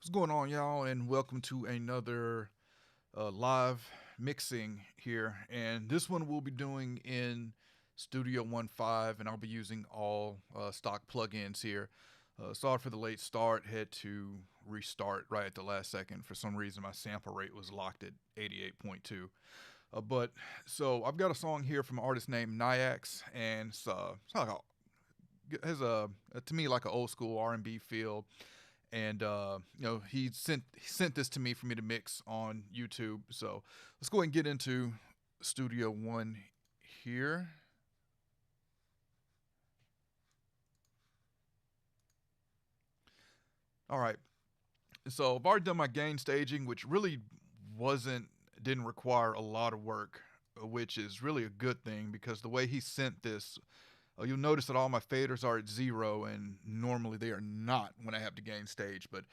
What's going on, y'all, and welcome to another live mixing here. And this one we'll be doing in Studio 1.5, and I'll be using all stock plugins here. Sorry for the late start. Had to restart right at the last second. For some reason, my sample rate was locked at 88.2. So I've got a song here from an artist named Nyakz, and it's like it has to me like an old school R&B feel. And he sent this to me for me to mix on YouTube. So let's go ahead and get into Studio One here. All right. So I've already done my gain staging, which really didn't require a lot of work, which is really a good thing because the way he sent this, you'll notice that all my faders are at 0, and normally they are not when I have to gain stage, but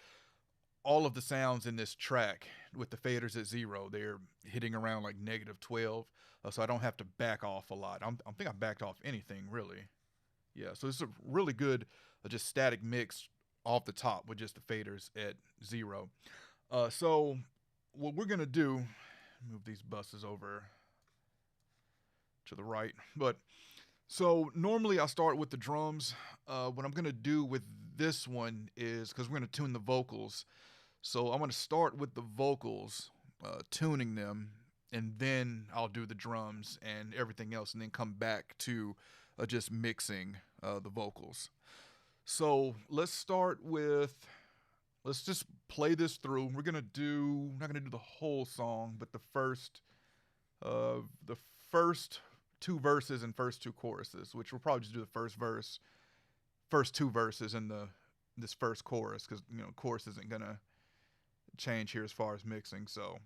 all of the sounds in this track with the faders at 0, they're hitting around like -12, so I don't have to back off a lot. I think I backed off anything, really. Yeah, so it's a really good just static mix off the top with just the faders at 0. So what we're going to do, move these buses over to the right, So normally I start with the drums. What I'm going to do with this one is, because we're going to tune the vocals, so I'm going to start with the vocals, tuning them, and then I'll do the drums and everything else, and then come back to just mixing the vocals. So let's just play this through. We're not going to do the whole song, but the first 2 verses and first 2 choruses, which we'll probably just do the first 2 verses in this first chorus, because chorus isn't gonna change here as far as mixing. So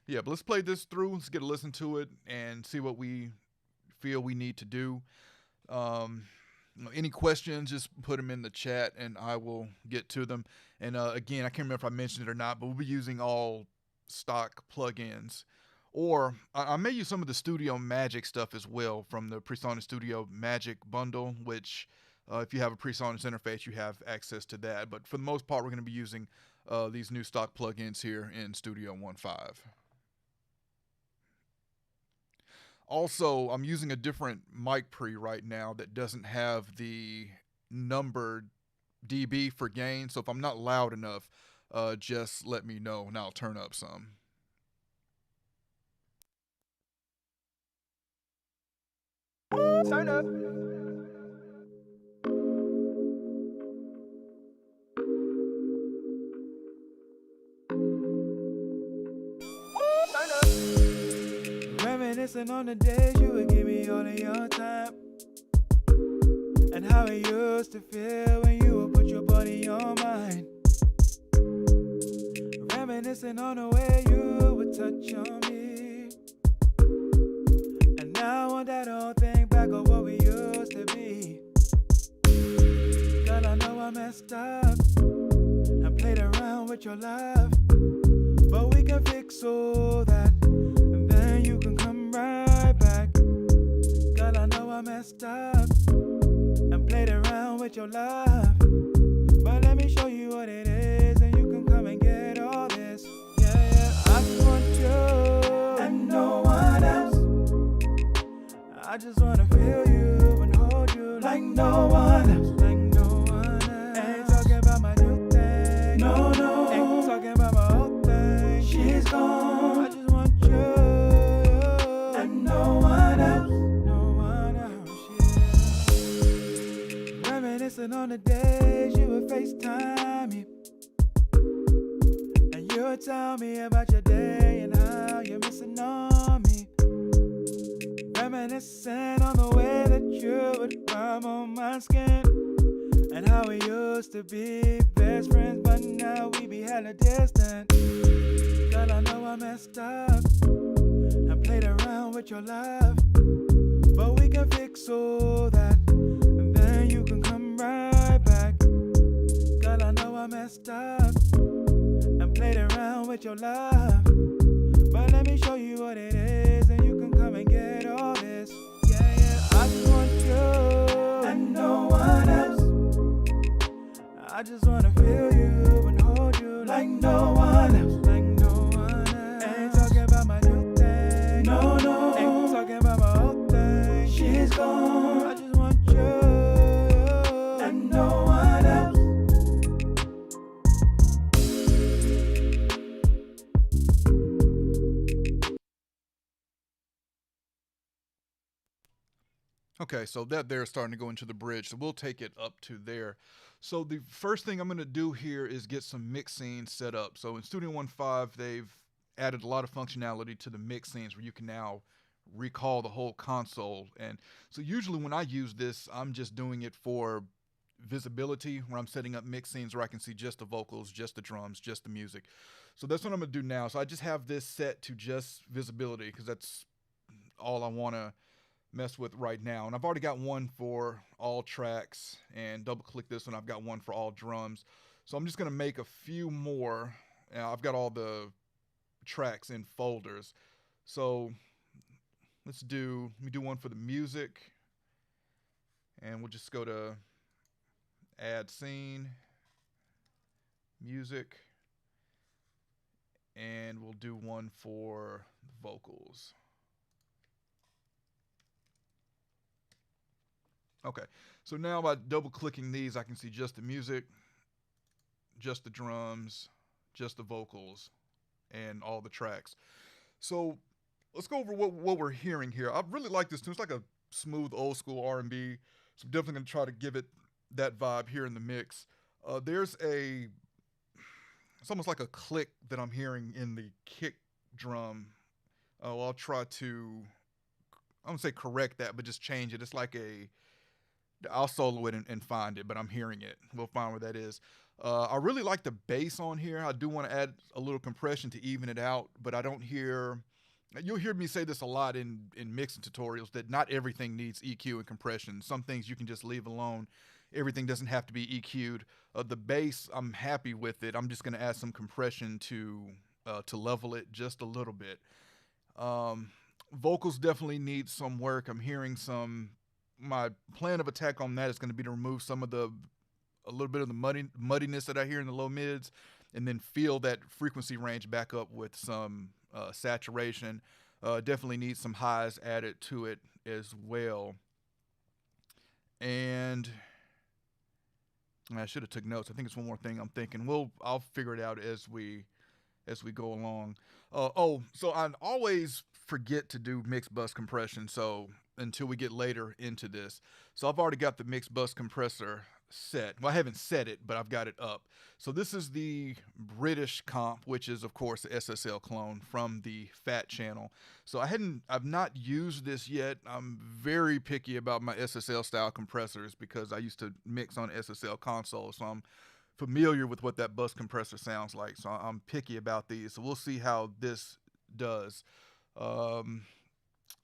yeah, but let's play this through. Let's get a listen to it and see what we feel we need to do. Any questions, just put them in the chat and I will get to them. And again, I can't remember if I mentioned it or not, but we'll be using all stock plugins. Or I may use some of the Studio Magic stuff as well from the PreSonus Studio Magic bundle, which if you have a PreSonus interface, you have access to that. But for the most part, we're going to be using these new stock plugins here in Studio 1.5. Also, I'm using a different mic pre right now that doesn't have the numbered dB for gain. So if I'm not loud enough, just let me know and I'll turn up some. Turn up. Turn up. Reminiscing on the days you would give me all of your time, and how it used to feel when you would put your body on mine. Reminiscing on the way you would touch on me, and now I want that old thing back of what we used to be. Girl, I know I messed up and played around with your love, but we can fix all that, and then you can come right back. Girl, I know I messed up and played around with your love, but let me show you what it is, and you can come and get all this. Yeah, I just want you and no one else. I just wanna feel you and hold you like no one else, like no one else. Ain't talking about my new thing, no, no. Ain't talking about my old thing, she's gone. I just want you and no one else, yeah. Reminiscing on the days you would FaceTime me, and you would tell me about your day and how you're missing on me. Reminiscing on the way that you would rub on my skin, and how we used to be best friends, but now we be hella distant. Girl, I know I messed up and played around with your love, but we can fix all that, and then you can come right back. Girl, I know I messed up and played around with your love, but let me show you what it is, and you can come and get all this. Yeah, I just want you and no one else. I just wanna feel you and hold you like Okay, so that there is starting to go into the bridge, so we'll take it up to there. So the first thing I'm going to do here is get some mixing set up. So in Studio One 5, they've added a lot of functionality to the mix scenes where you can now recall the whole console. And so usually when I use this, I'm just doing it for visibility, where I'm setting up mix scenes where I can see just the vocals, just the drums, just the music. So that's what I'm going to do now. So I just have this set to just visibility because that's all I want to mess with right now. And I've already got one for all tracks, and double click this one, I've got one for all drums. So I'm just going to make a few more. I've got all the tracks in folders. So let me do one for the music, and we'll just go to add scene, music, and we'll do one for the vocals. Okay, so now by double clicking these, I can see just the music, just the drums, just the vocals, and all the tracks. So let's go over what we're hearing here. I really like this tune. It's like a smooth old school R&B. So I'm definitely gonna try to give it that vibe here in the mix. It's almost like a click that I'm hearing in the kick drum. I'll try to, I don't say correct that, but just change it. It's like I'll solo it and find it, but I'm hearing it. We'll find where that is. I really like the bass on here. I do want to add a little compression to even it out, but I don't hear, you'll hear me say this a lot in mixing tutorials, that not everything needs EQ and compression. Some things you can just leave alone. Everything doesn't have to be EQ'd. The bass, I'm happy with it. I'm just going to add some compression to level it just a little bit. Vocals definitely need some work. I'm hearing my plan of attack on that is going to be to remove a little bit of the muddiness that I hear in the low mids, and then fill that frequency range back up with some saturation. Definitely need some highs added to it as well. And I should have took notes. I think it's one more thing I'm thinking. I'll figure it out as we go along. So I always forget to do mix bus compression. So until we get later into this, so I've already got the mix bus compressor set. Well, I haven't set it, but I've got it up. So this is the British comp, which is of course the SSL clone from the Fat channel. So I've not used this yet. I'm very picky about my SSL style compressors because I used to mix on SSL consoles, so I'm familiar with what that bus compressor sounds like. So I'm picky about these. So we'll see how this does.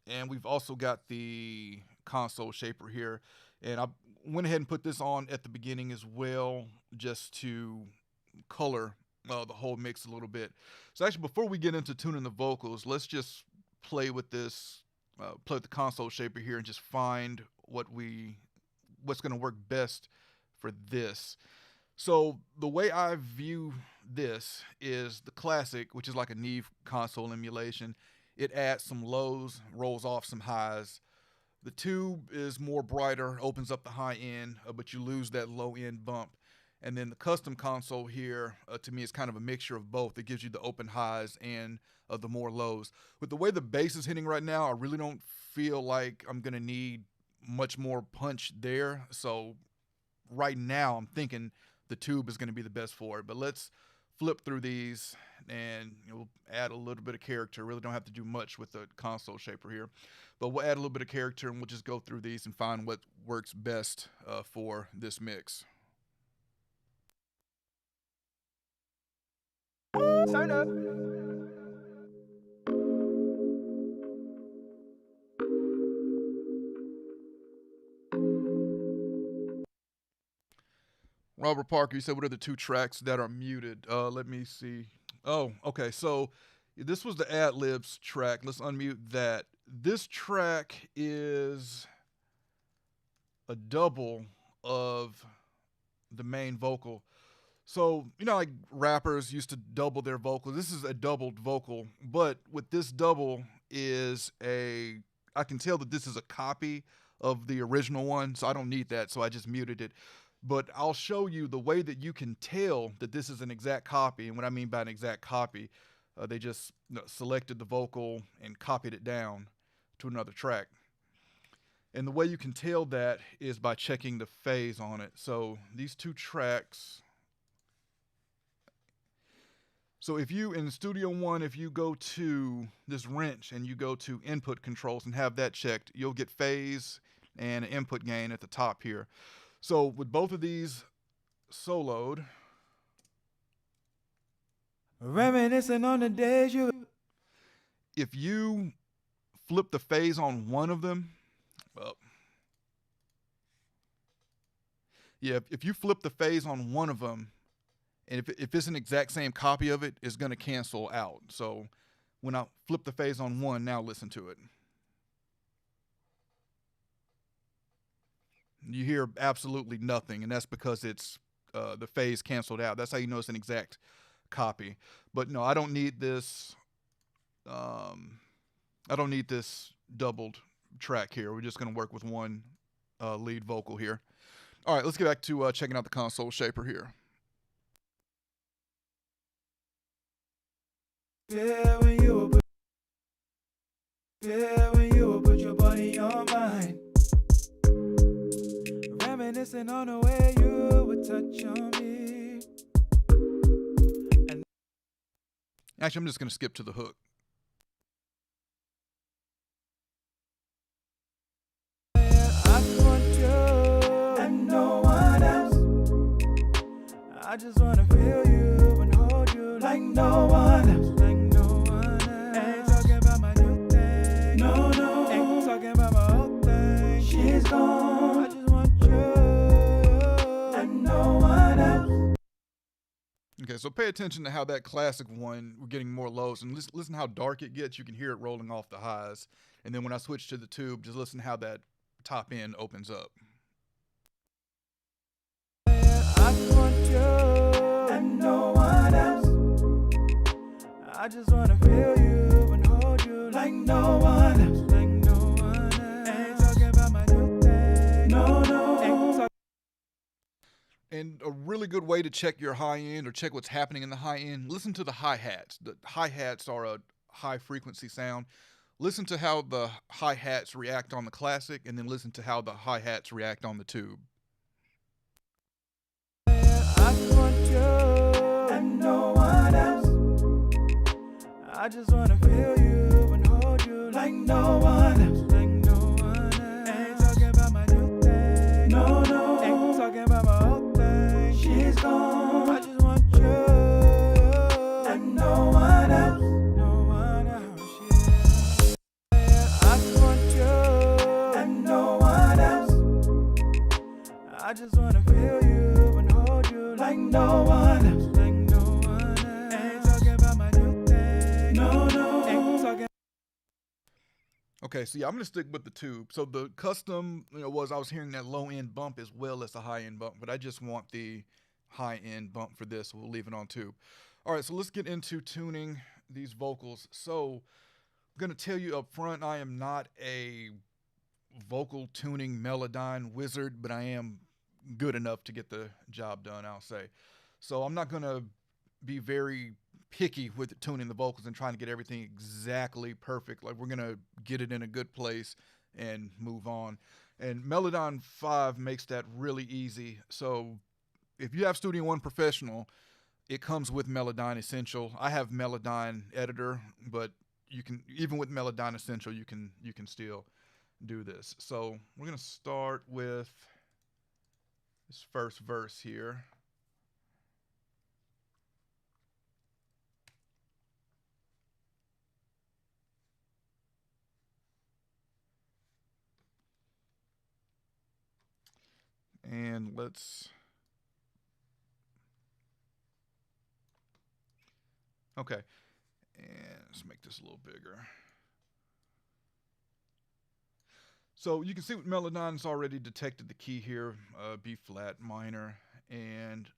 And we've also got the console shaper here, and I went ahead and put this on at the beginning as well, just to color the whole mix a little bit. So actually, before we get into tuning the vocals, let's just play with this, play with the console shaper here, and just find what's going to work best for this. So the way I view this is the classic, which is like a Neve console emulation. It adds some lows, rolls off some highs. The tube is more brighter, opens up the high end, but you lose that low end bump. And then the custom console here, to me, is kind of a mixture of both. It gives you the open highs and the more lows. With the way the bass is hitting right now, I really don't feel like I'm going to need much more punch there. So right now, I'm thinking the tube is going to be the best for it. But let's flip through these and we'll add a little bit of character. Really don't have to do much with the console shaper here, but we'll add a little bit of character and we'll just go through these and find what works best for this mix. Turn up. Robert Parker, you said what are the two tracks that are muted? Let me see. Oh, okay. So this was the ad-libs track. Let's unmute that. This track is a double of the main vocal. So, you know, like rappers used to double their vocals. This is a doubled vocal, but with this double I can tell that this is a copy of the original one, so I don't need that, so I just muted it. But I'll show you the way that you can tell that this is an exact copy. And what I mean by an exact copy, they just selected the vocal and copied it down to another track. And the way you can tell that is by checking the phase on it. So these two tracks. So if you, in Studio One, if you go to this wrench and you go to input controls and have that checked, you'll get phase and an input gain at the top here. So with both of these soloed, Reminiscing on the days you. if you flip the phase on one of them, well, yeah, if you flip the phase on one of them, and if it's an exact same copy of it, it's going to cancel out. So when I flip the phase on one, now listen to it. You hear absolutely nothing, and that's because it's the phase canceled out. That's how you know it's an exact copy. But no, I don't need this. I don't need this doubled track here. We're just going to work with one lead vocal here. All right, let's get back to checking out the console shaper here. Yeah, when you will put your body on mine. Reminiscing on the way you would touch on me. Actually, I'm just going to skip to the hook. I just want you and no one else. I just want to feel you and hold you like no one else. Like no one else. Ain't talking about my new thing. No, no. Ain't talking about my old thing. She's gone. I just want you and no one else. Okay, so pay attention to how that classic one, we're getting more lows, and listen how dark it gets. You can hear it rolling off the highs. And then when I switch to the tube, just listen how that top end opens up. I just want you and no one else. I just want to feel you and hold you like no one else. Like no one else. Ain't talking about my new thing. No, no. Ain't talking. And a really good way to check your high end or check what's happening in the high end, listen to the hi-hats. The hi-hats are a high frequency sound. Listen to how the hi-hats react on the classic, and then listen to how the hi-hats react on the tube. I just want you and no one else. I just want to feel you and hold you like no one else. Like no one else. Ain't talking about my new thing. No, no. Ain't talking about my old thing. She's gone. I just want you and no one else. No one else, yeah. I just want you and no one else. I just want to feel you and hold you like no one else. Like no one else. Ain't talking about my new thing. No, no. Ain't talking. Okay, so yeah, I'm gonna stick with the tube. So the custom, I was hearing that low end bump as well as the high end bump, but I just want the high end bump for this. So we'll leave it on tube. All right, so let's get into tuning these vocals. So I'm gonna tell you up front, I am not a vocal tuning Melodyne wizard, but I am good enough to get the job done, I'll say. So I'm not gonna be very picky with tuning the vocals and trying to get everything exactly perfect. Like, we're gonna get it in a good place and move on. And Melodyne 5 makes that really easy. So if you have Studio One Professional, it comes with Melodyne Essential. I have Melodyne Editor, but you can, even with Melodyne Essential, you can still do this. So we're gonna start with this first verse here. And let's, okay, and let's make this a little bigger. So you can see with Melodyne's already detected the key here, B flat minor, and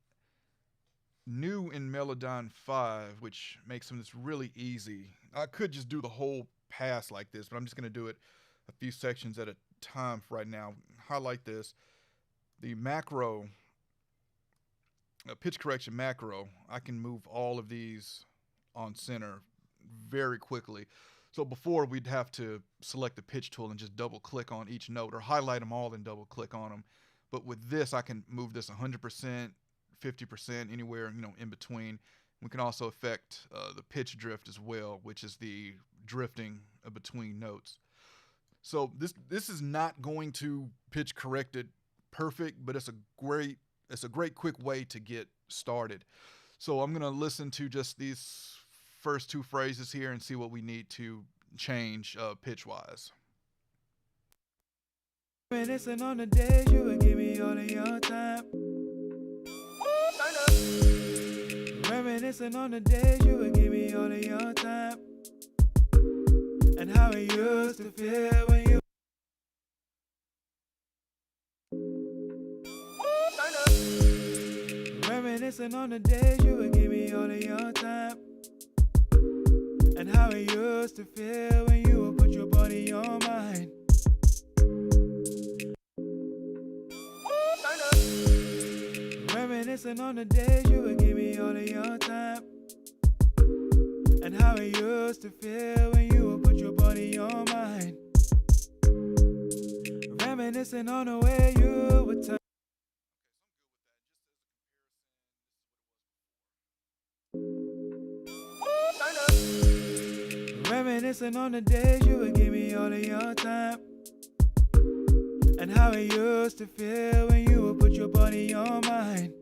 new in Melodyne 5, which makes this really easy. I could just do the whole pass like this, but I'm just going to do it a few sections at a time for right now. Highlight this. The macro, pitch correction macro, I can move all of these on center very quickly. So before we'd have to select the pitch tool and just double click on each note, or highlight them all and double click on them. But with this, I can move this 100%, 50%, anywhere, in between. We can also affect the pitch drift as well, which is the drifting between notes. So this is not going to pitch correct it perfect, but it's a great quick way to get started. So I'm gonna listen to just these first two phrases here and see what we need to change pitch wise. Reminiscing on the days you would give me all of your time. Reminiscing on the days you would give me all of your time. And how it used to feel when you reminiscing on the days you would give me all of your time. And how it used to feel when you would put your body on mine. Reminiscing on the days you would give me all of your time. And how it used to feel when you would put your body on mine. Reminiscing on the way you would touch. Reminiscing on the days you would give me all of your time. And how it used to feel when you would put your body on mine.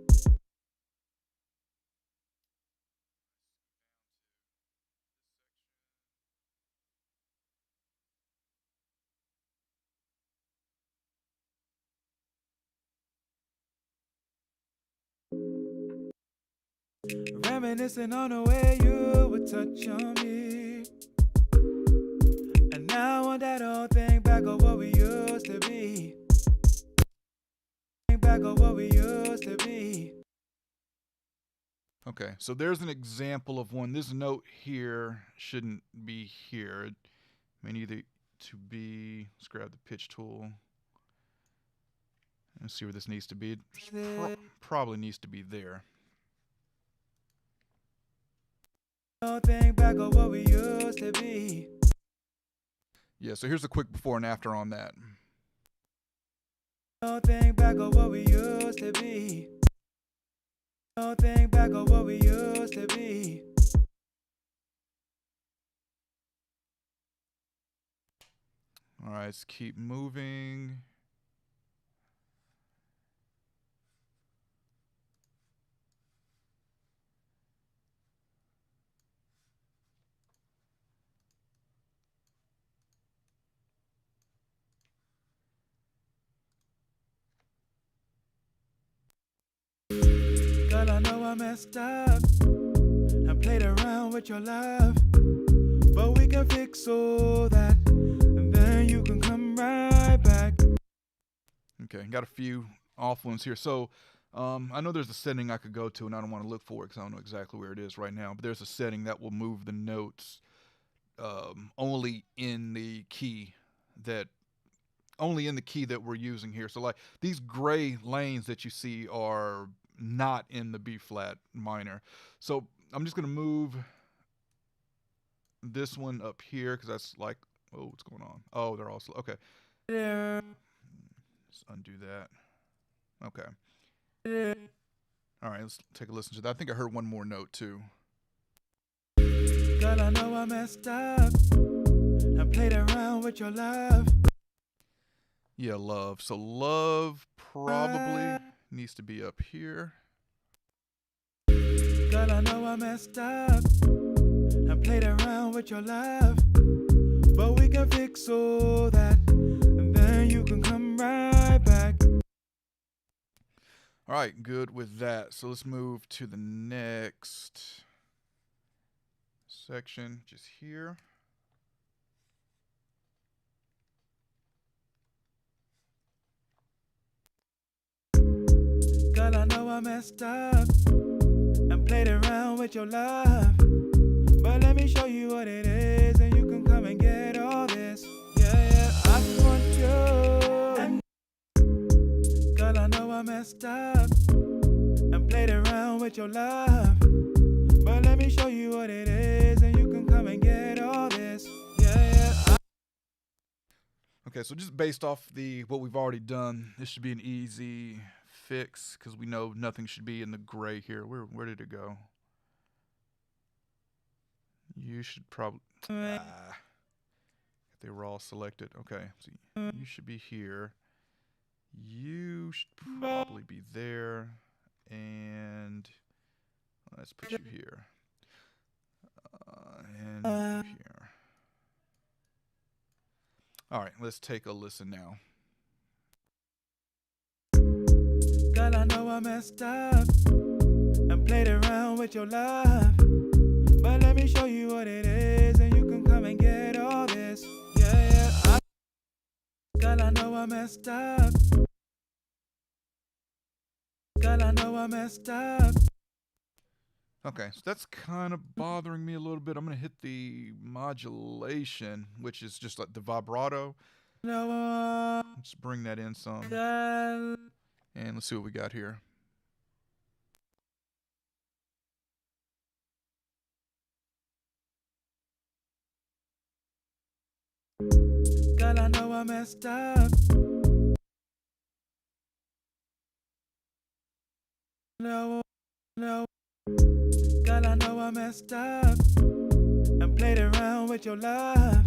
Reminiscing on the way you would touch on me. And now I want that old thing back of what we used to be. Back of what we used to be. Okay, so there's an example of one. This note here shouldn't be here. It may need to be, let's grab the pitch tool. Let's see where this needs to be. It probably needs to be there. Think back of what we used to be. Yeah, so here's a quick before and after on that. Think back of what we used to be. Think back of what we used to be. All right, let's keep moving. Girl, I know I messed up and played around with your love, but we can fix all that, and then you can come right back. Okay, got a few off ones here. So I know there's a setting I could go to, and I don't want to look for it because I don't know exactly where it is right now, but there's a setting that will move the notes only in the key that we're using here. So like these gray lanes that you see are not in the B flat minor. So I'm just gonna move this one up here because that's like, oh, what's going on? Oh, they're also okay. Yeah. Let's undo that. Okay. Yeah. All right, let's take a listen to that. I think I heard one more note too. Girl, I know I messed up and played around with your love. Yeah, love. So love probably needs to be up here. Girl, I know I messed up and played around with your love, but we can fix all that, and then you can come right back. All right, good with that. So let's move to the next section, just here. Girl, I know I messed up and played around with your love, but let me show you what it is, and you can come and get all this. Yeah, I just want you. Girl, I know I messed up and played around with your love, but let me show you what it is, and you can come and get all this. Okay, so just based off what we've already done, this should be an easy fix because we know nothing should be in the gray here. Where did it go? You should probably they were all selected. Okay, so you should be here. You should probably be there, and let's put you here. And you here. All right, let's take a listen now. Girl, I know I messed up and played around with your love, but let me show you what it is, and you can come and get all this. Yeah. Girl, I know I messed up. Girl, I know I messed up. Okay, so that's kind of bothering me a little bit. I'm going to hit the modulation, which is just like the vibrato. Let's bring that in some. And let's see what we got here. Girl, I know I messed up. No. Girl, I know I messed up and played around with your love,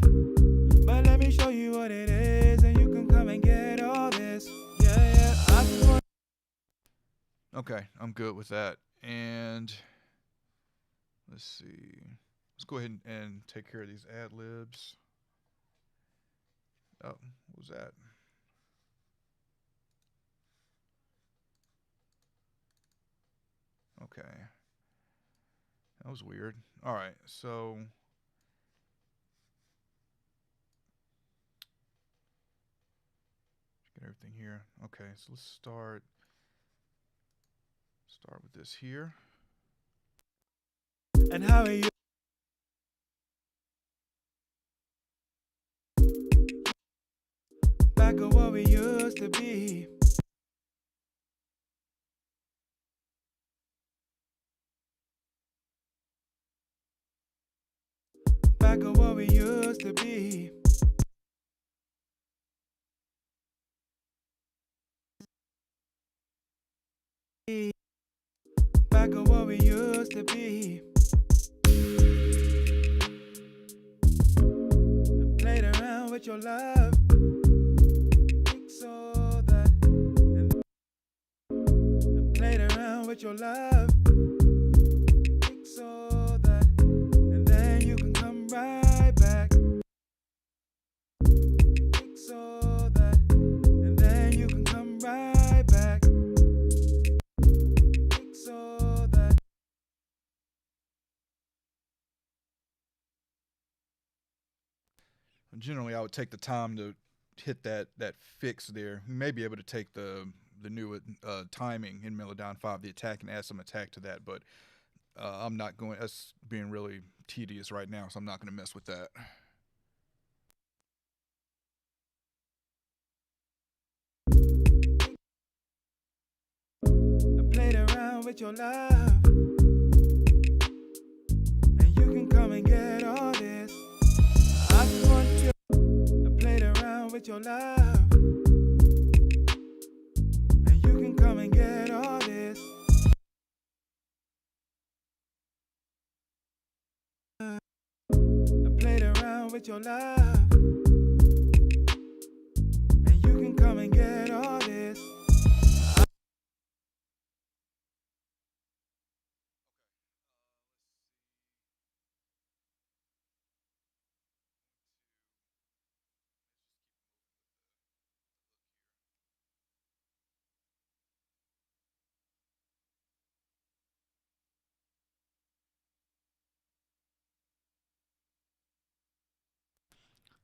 but let me show you what it is, and you can come and get all this. Yeah. Okay, I'm good with that. And let's see. Let's go ahead and take care of these ad libs. Oh, what was that? Okay. That was weird. All right, so get everything here. Okay, so let's start with this here. And how are you? Back of what we used to be. Back of what we used to be. Back of what we used to be. I played around with your love, so that I played around with your love, so that, and then you can come right back, so that, and then you can come right back, so that. Generally, I would take the time to hit that fix there. You may be able to take the new timing in Melodyne 5, the attack, and add some attack to that, but I'm not going. That's being really tedious right now, so I'm not going to mess with that. I played around with your love, and you can come and get all this. I just want you. I played around with your love, and you can come and get all this. I played around with your love, and you can come and get all this.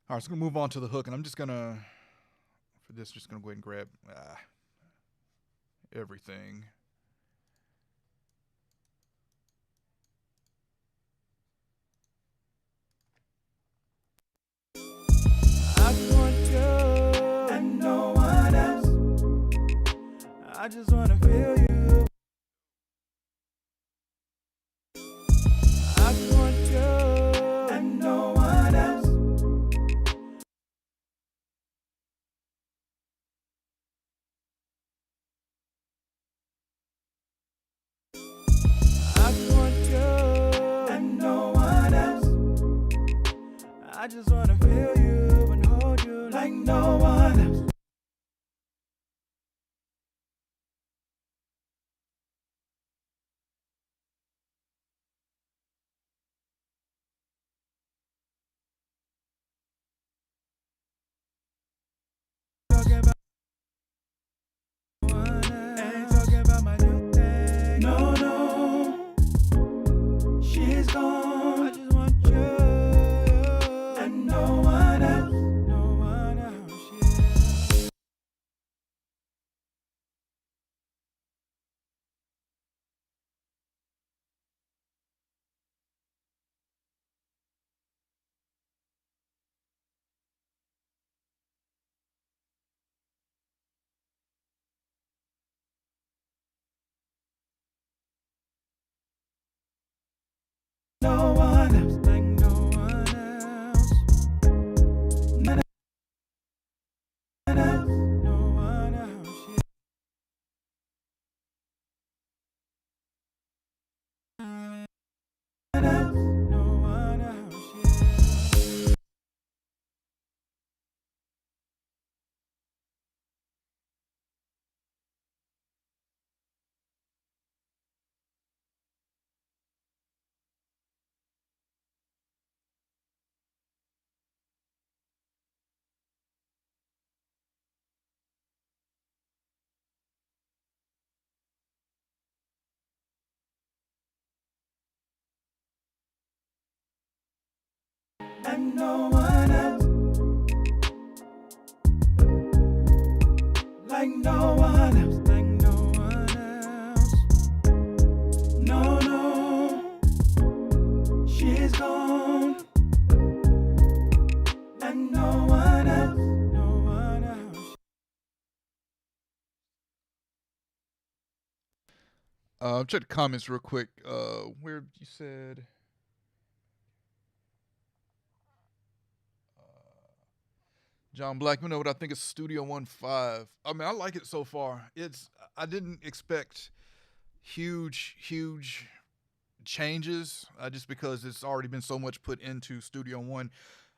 All right, so I'm gonna move on to the hook, and I'm just gonna, for this, just gonna go ahead and grab everything. I just want you and no one else. I just wanna feel you. I just want you and no one else. No one else, like no one else. No one else, no one else. Yeah. No one else, yeah. Like no one else. Like no one else. Like no one else. No, no. She's gone. Like no one else. No one else. Check the comments real quick. Where you said John Black, you know what I think of Studio One 5. I mean, I like it so far. I didn't expect huge changes just because it's already been so much put into Studio One.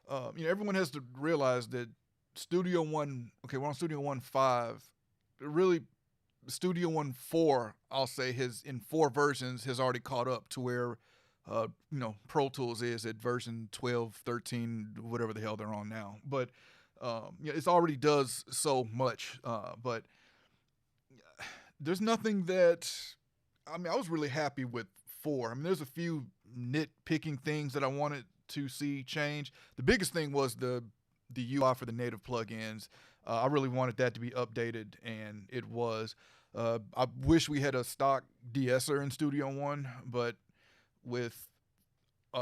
Everyone has to realize that Studio One, okay, we're on Studio One 5. Really, Studio One 4, I'll say, in 4 versions has already caught up to where Pro Tools is at version 12, 13, whatever the hell they're on now. But it already does so much. But there's nothing that, I mean, I was really happy with 4. I mean, there's a few nitpicking things that I wanted to see change. The biggest thing was the UI for the native plugins. I really wanted that to be updated, and it was. I wish we had a stock de-esser in Studio One, but with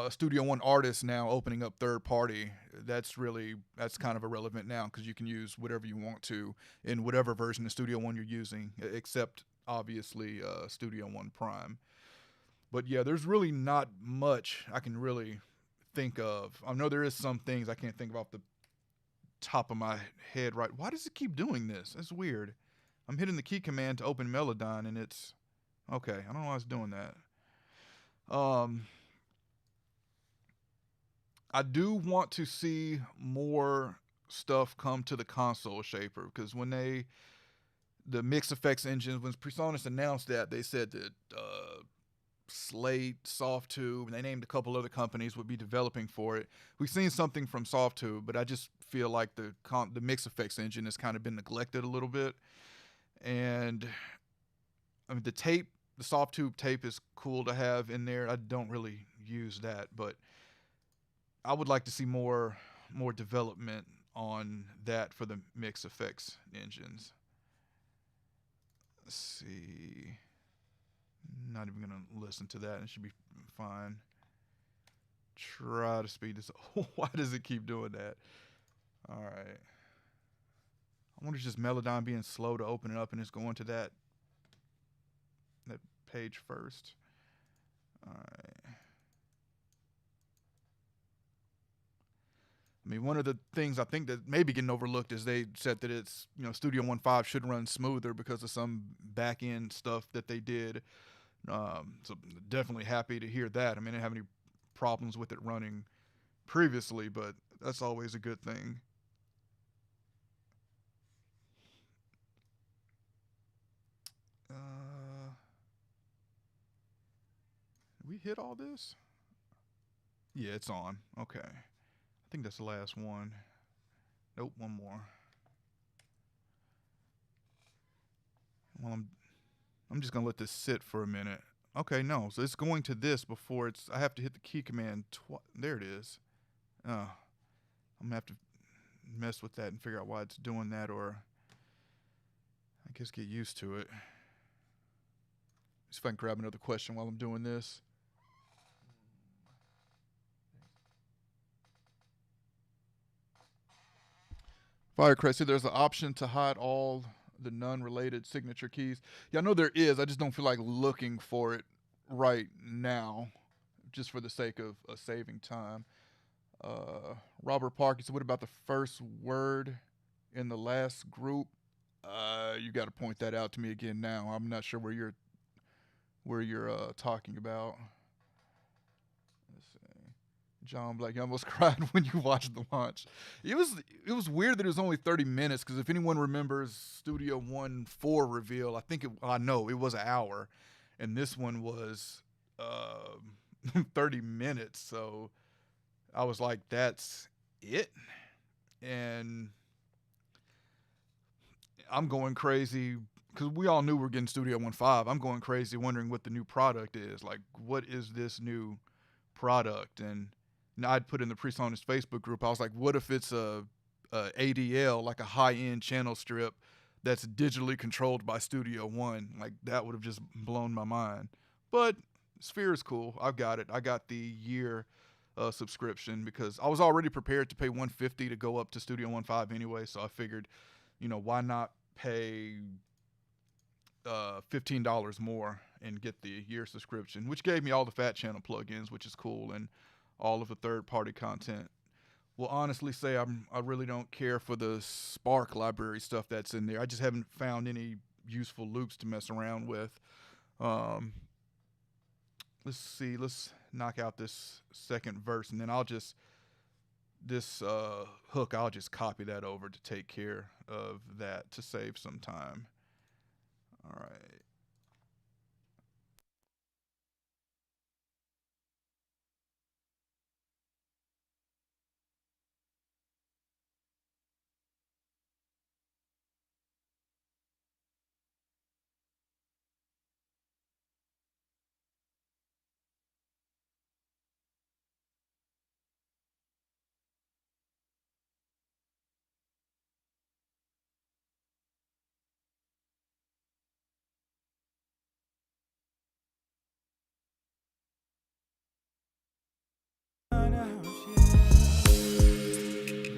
Studio One artists now opening up third party, that's kind of irrelevant now because you can use whatever you want to in whatever version of Studio One you're using, except obviously Studio One Prime. But yeah, there's really not much I can really think of. I know there is some things I can't think of off the top of my head right. Why does it keep doing this? That's weird. I'm hitting the key command to open Melodyne and it's okay. I don't know why it's doing that. I do want to see more stuff come to the console shaper because when the mix effects engines, when PreSonus announced that, they said that Slate, Softtube, and they named a couple other companies would be developing for it. We've seen something from Softtube, but I just feel like the mix effects engine has kind of been neglected a little bit. And I mean, the Softtube tape is cool to have in there. I don't really use that, but I would like to see more development on that for the mix effects engines. Let's see. Not even gonna listen to that. It should be fine. Try to speed this up. Why does it keep doing that? All right. I wonder if it's just Melodyne being slow to open it up and it's going to that page first. All right. I mean, one of the things I think that may be getting overlooked is they said that it's, Studio One 5 should run smoother because of some back end stuff that they did. So definitely happy to hear that. I mean, I didn't have any problems with it running previously, but that's always a good thing. We hit all this? Yeah, it's on. Okay. I think that's the last one. Nope, one more. Well, I'm just gonna let this sit for a minute. Okay, no, so it's going to this before I have to hit the key command there it is. I'm gonna have to mess with that and figure out why it's doing that, or I guess get used to it. See if I can grab another question while I'm doing this. Firecrest, see, there's an option to hide all the non-related signature keys. Yeah, I know there is. I just don't feel like looking for it right now. just for the sake of saving time. Robert Parker said, what about the first word in the last group? You got to point that out to me again now. I'm not sure where you're talking about. Let's see. John Black, you almost cried when you watched the launch. It was weird that it was only 30 minutes, because if anyone remembers Studio One 4 reveal, I know it was an hour, and this one was 30 minutes. So I was like, that's it? And I'm going crazy because we all knew we were getting Studio One 5. I'm going crazy wondering what the new product is. Like, what is this new product? And I'd put in the PreSonus Facebook group, I was like, what if it's a ADL, like a high-end channel strip that's digitally controlled by Studio One? Like, that would have just blown my mind. But Sphere is cool. I've got it. I got the year subscription because I was already prepared to pay $150 to go up to Studio One 5 anyway, so I figured, why not pay $15 more and get the year subscription, which gave me all the Fat Channel plugins, which is cool, and all of the third-party content. Will honestly say I really don't care for the Spark library stuff that's in there. I just haven't found any useful loops to mess around with. Let's see. Let's knock out this second verse, and then this hook, I'll just copy that over to take care of that to save some time. All right.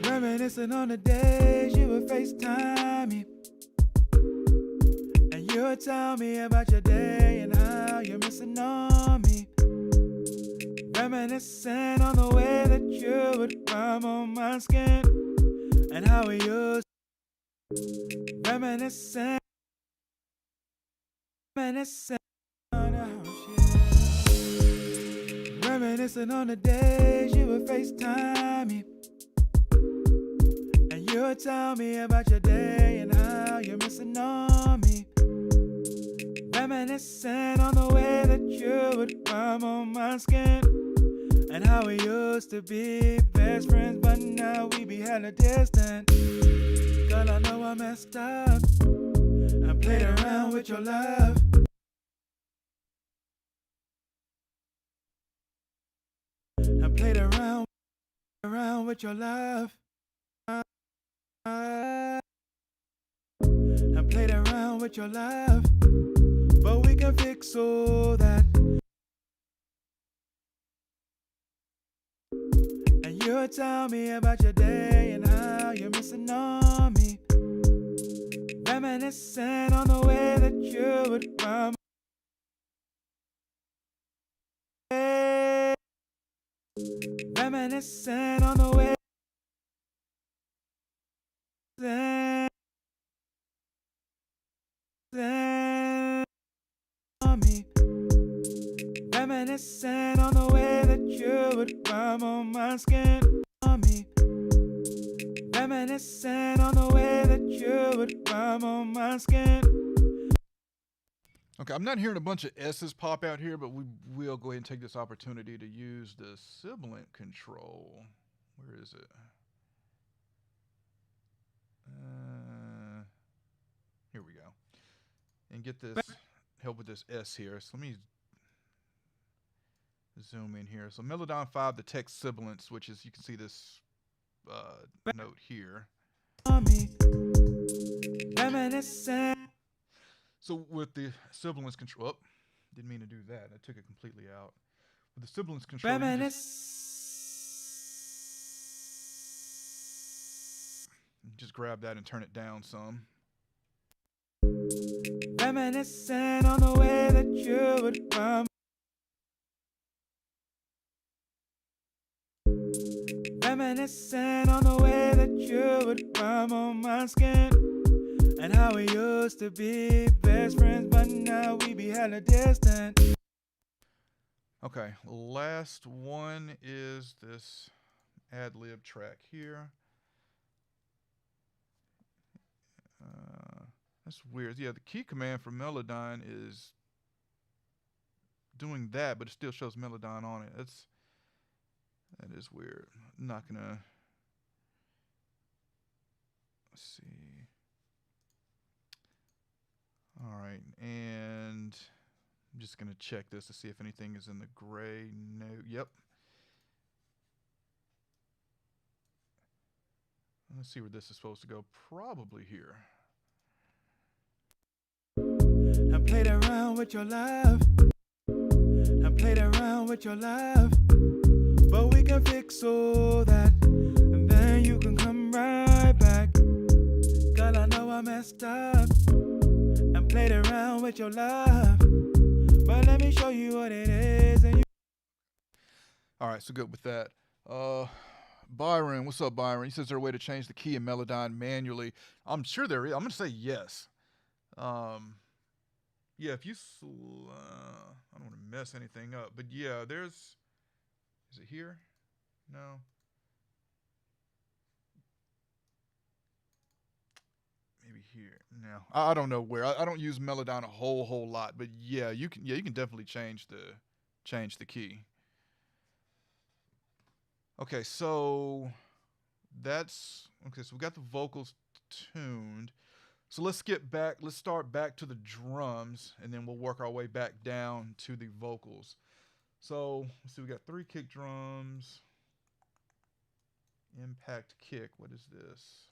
Reminiscing on the days you would FaceTime me, and you would tell me about your day and how you're missing on me. Reminiscing on the way that you would rub on my skin and how we used to. Reminiscing on the house, yeah. Reminiscing on the days you would FaceTime me, and you would tell me about your day and how you're missing on me. Reminiscing on the way that you would rub on my skin and how we used to be best friends, but now we be hella distant. Girl, I know I messed up and played around with your love. And played around with your love. And played around with your love. But we can fix all that. And you tell me about your day and how you're missing on me. Reminiscing on the way that you would run. Reminiscing on the way on me. Reminiscing on the way that you would rub on my skin on me. Reminiscing on the way that you would rub on my skin. Okay, I'm not hearing a bunch of S's pop out here, but we will go ahead and take this opportunity to use the Sibilant Control. Where is it? Here we go. And get this, help with this S here. So let me zoom in here. So Melodon 5, the text sibilance, which is, you can see this note here. So with the sibilance control, oh, didn't mean to do that. I took it completely out. With the sibilance control, just grab that and turn it down some. Reminiscing on the way that you would run. reminiscing on the way that you would rub on my skin, and how we used to be best friends, but now we be hella distant. Okay, last one is this ad-lib track here. That's weird. Yeah, the key command for Melodyne is doing that, but it still shows Melodyne on it. That is weird. I'm not gonna. Let's see. All right, and I'm just gonna check this to see if anything is in the gray. No. Yep. Let's see where this is supposed to go. Probably here. I played around with your love. I played around with your love. But we can fix all that, and then you can come right back. Girl, I know I messed up and played around with your love, but let me show you what it is. And you All right, so good with that. Byron, what's up, Byron? He says, there a way to change the key in Melodyne manually? I'm sure there is. I'm going to say yes. Yeah, if you... I don't want to mess anything up, but yeah, there's... Is it here? No. Maybe here. No, I don't know where. I don't use Melodyne a whole lot, but yeah, you can. Yeah, you can definitely change the key. Okay, so that's okay. So we got the vocals tuned. So let's get back. Let's start back to the drums, and then we'll work our way back down to the vocals. So let's see. We got 3 kick drums. Impact kick. What is this?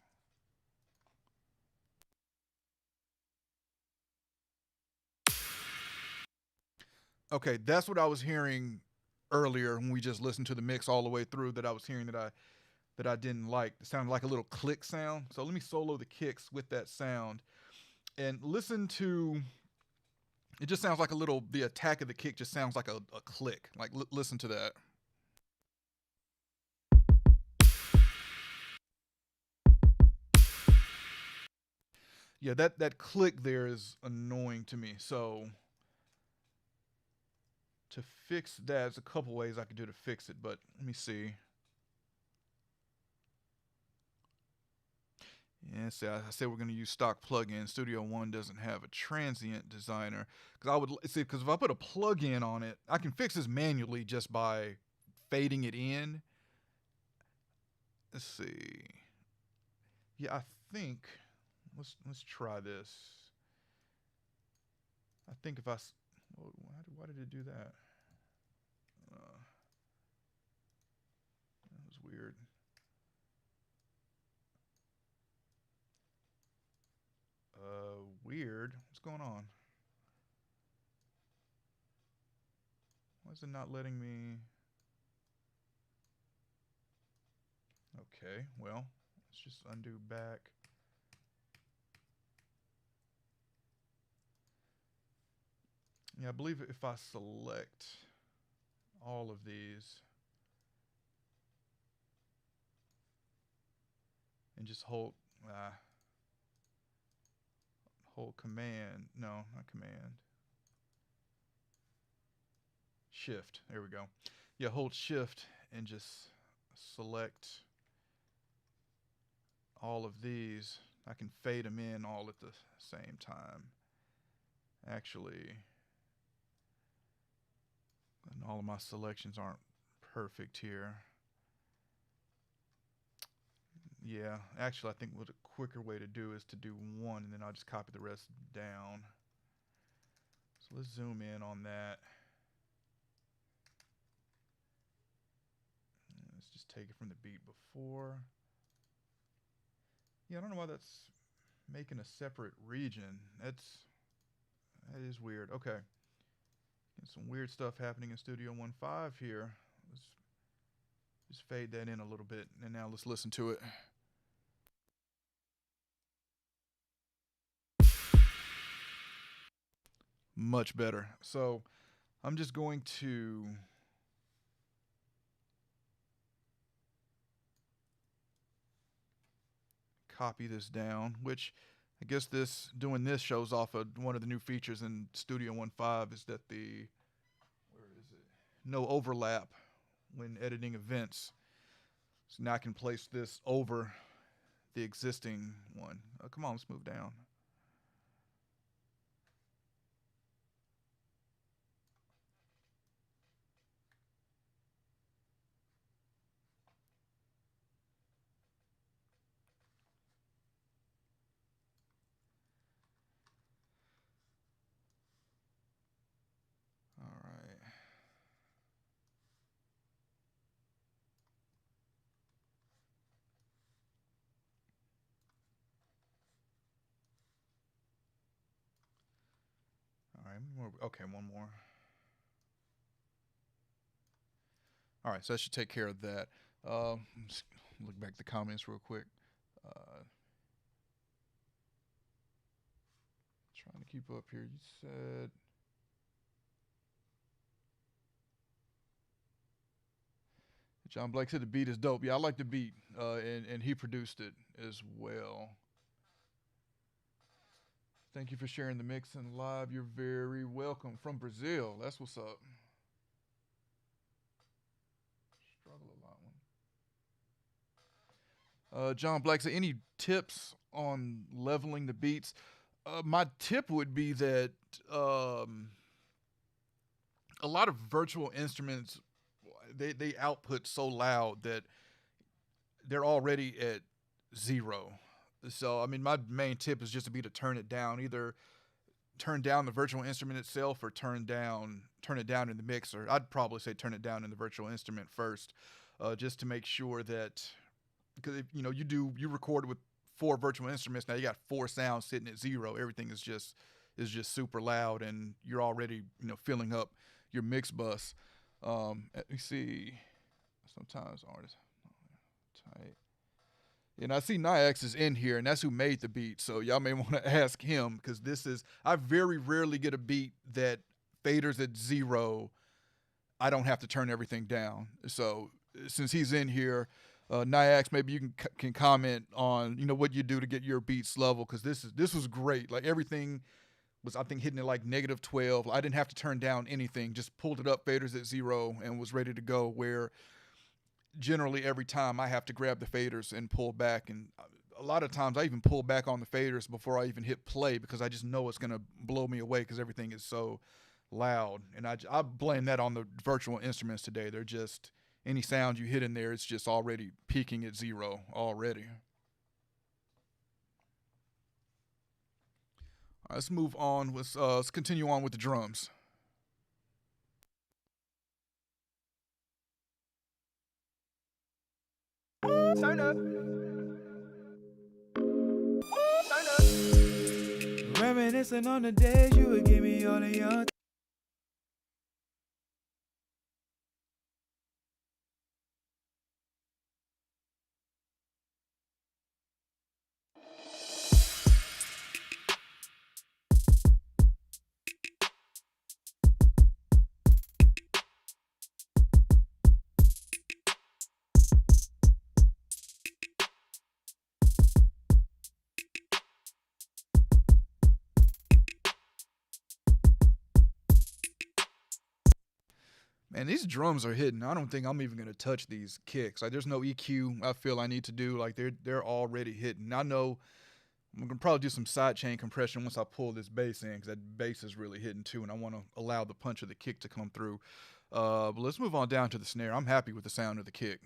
Okay, that's what I was hearing earlier when we just listened to the mix all the way through. That I was hearing that I didn't like. It sounded like a little click sound. So let me solo the kicks with that sound, and listen to. It just sounds like a little. The attack of the kick just sounds like a click. Like listen to that. Yeah, that click there is annoying to me. So to fix that, there's a couple ways I could do to fix it, but let me see. Yeah, see, I said we're going to use stock plugin. Studio One doesn't have a transient designer. Because if I put a plugin on it, I can fix this manually just by fading it in. Let's see. Yeah, I think let's try this. I think if I why did it do that? That was weird. Weird. What's going on? Why is it not letting me? Okay, well, let's just undo back. Yeah, I believe if I select all of these and just hold command, no, not command, shift, there we go. Yeah, hold shift and just select all of these. I can fade them in all at the same time. Actually, and all of my selections aren't perfect here. Yeah, actually, I think what a quicker way to do is to do one, and then I'll just copy the rest down. So let's zoom in on that. Let's just take it from the beat before. Yeah, I don't know why that's making a separate region. That is weird. Okay. Some weird stuff happening in Studio 1.5 here. Let's just fade that in a little bit, and now let's listen to it. Much better. So I'm just going to copy this down, which I guess doing this shows off of one of the new features in Studio 1.5 is that where is it? No overlap when editing events. So now I can place this over the existing one. Oh, come on, let's move down. All right. All right. Okay, one more. All right, so that should take care of that. Let's look back at the comments real quick. Trying to keep up here. You said John Blake said the beat is dope. Yeah, I like the beat, and he produced it as well. Thank you for sharing the mix and live. You're very welcome. From Brazil. That's what's up. Struggle a lot. John Black said, any tips on leveling the beats? My tip would be that a lot of virtual instruments, they output so loud that they're already at zero. So, I mean, my main tip is just to turn it down. Either turn down the virtual instrument itself or turn it down in the mixer. I'd probably say turn it down in the virtual instrument first, just to make sure that, because you record with 4 virtual instruments. Now you got 4 sounds sitting at zero. Everything is just super loud, and you're already filling up your mix bus. Let me see. Sometimes artists tight. And I see Nyakz is in here, and that's who made the beat. So y'all may want to ask him, because I very rarely get a beat that faders at zero. I don't have to turn everything down. So since he's in here, Nyakz, maybe you can comment on what you do to get your beats level, because this was great. Like, everything was, I think, hitting it like -12. I didn't have to turn down anything. Just pulled it up, faders at zero, and was ready to go. Where generally every time I have to grab the faders and pull back, and a lot of times I even pull back on the faders before I even hit play, because I just know it's gonna blow me away because everything is so loud. And I blame that on the virtual instruments today. They're just, any sound you hit in there, it's just already peaking at zero already. All right, let's move on. Let's continue on with the drums. Turn up. Turn up. Reminiscing on the days you would give me all of your Man, these drums are hitting. I don't think I'm even gonna touch these kicks. Like, there's no EQ I feel I need to do. Like, they're already hitting. I know I'm gonna probably do some sidechain compression once I pull this bass in, because that bass is really hitting too, and I want to allow the punch of the kick to come through. But let's move on down to the snare. I'm happy with the sound of the kick.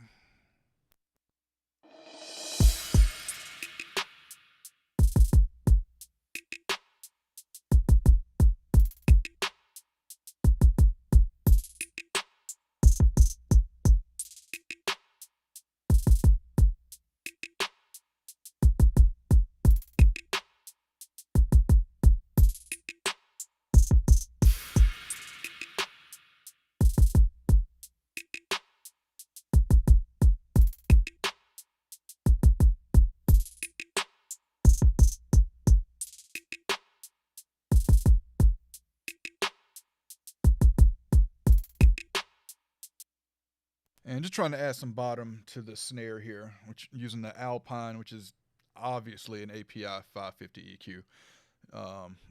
And just trying to add some bottom to the snare here, which using the Alpine, which is, obviously an API 550 EQ,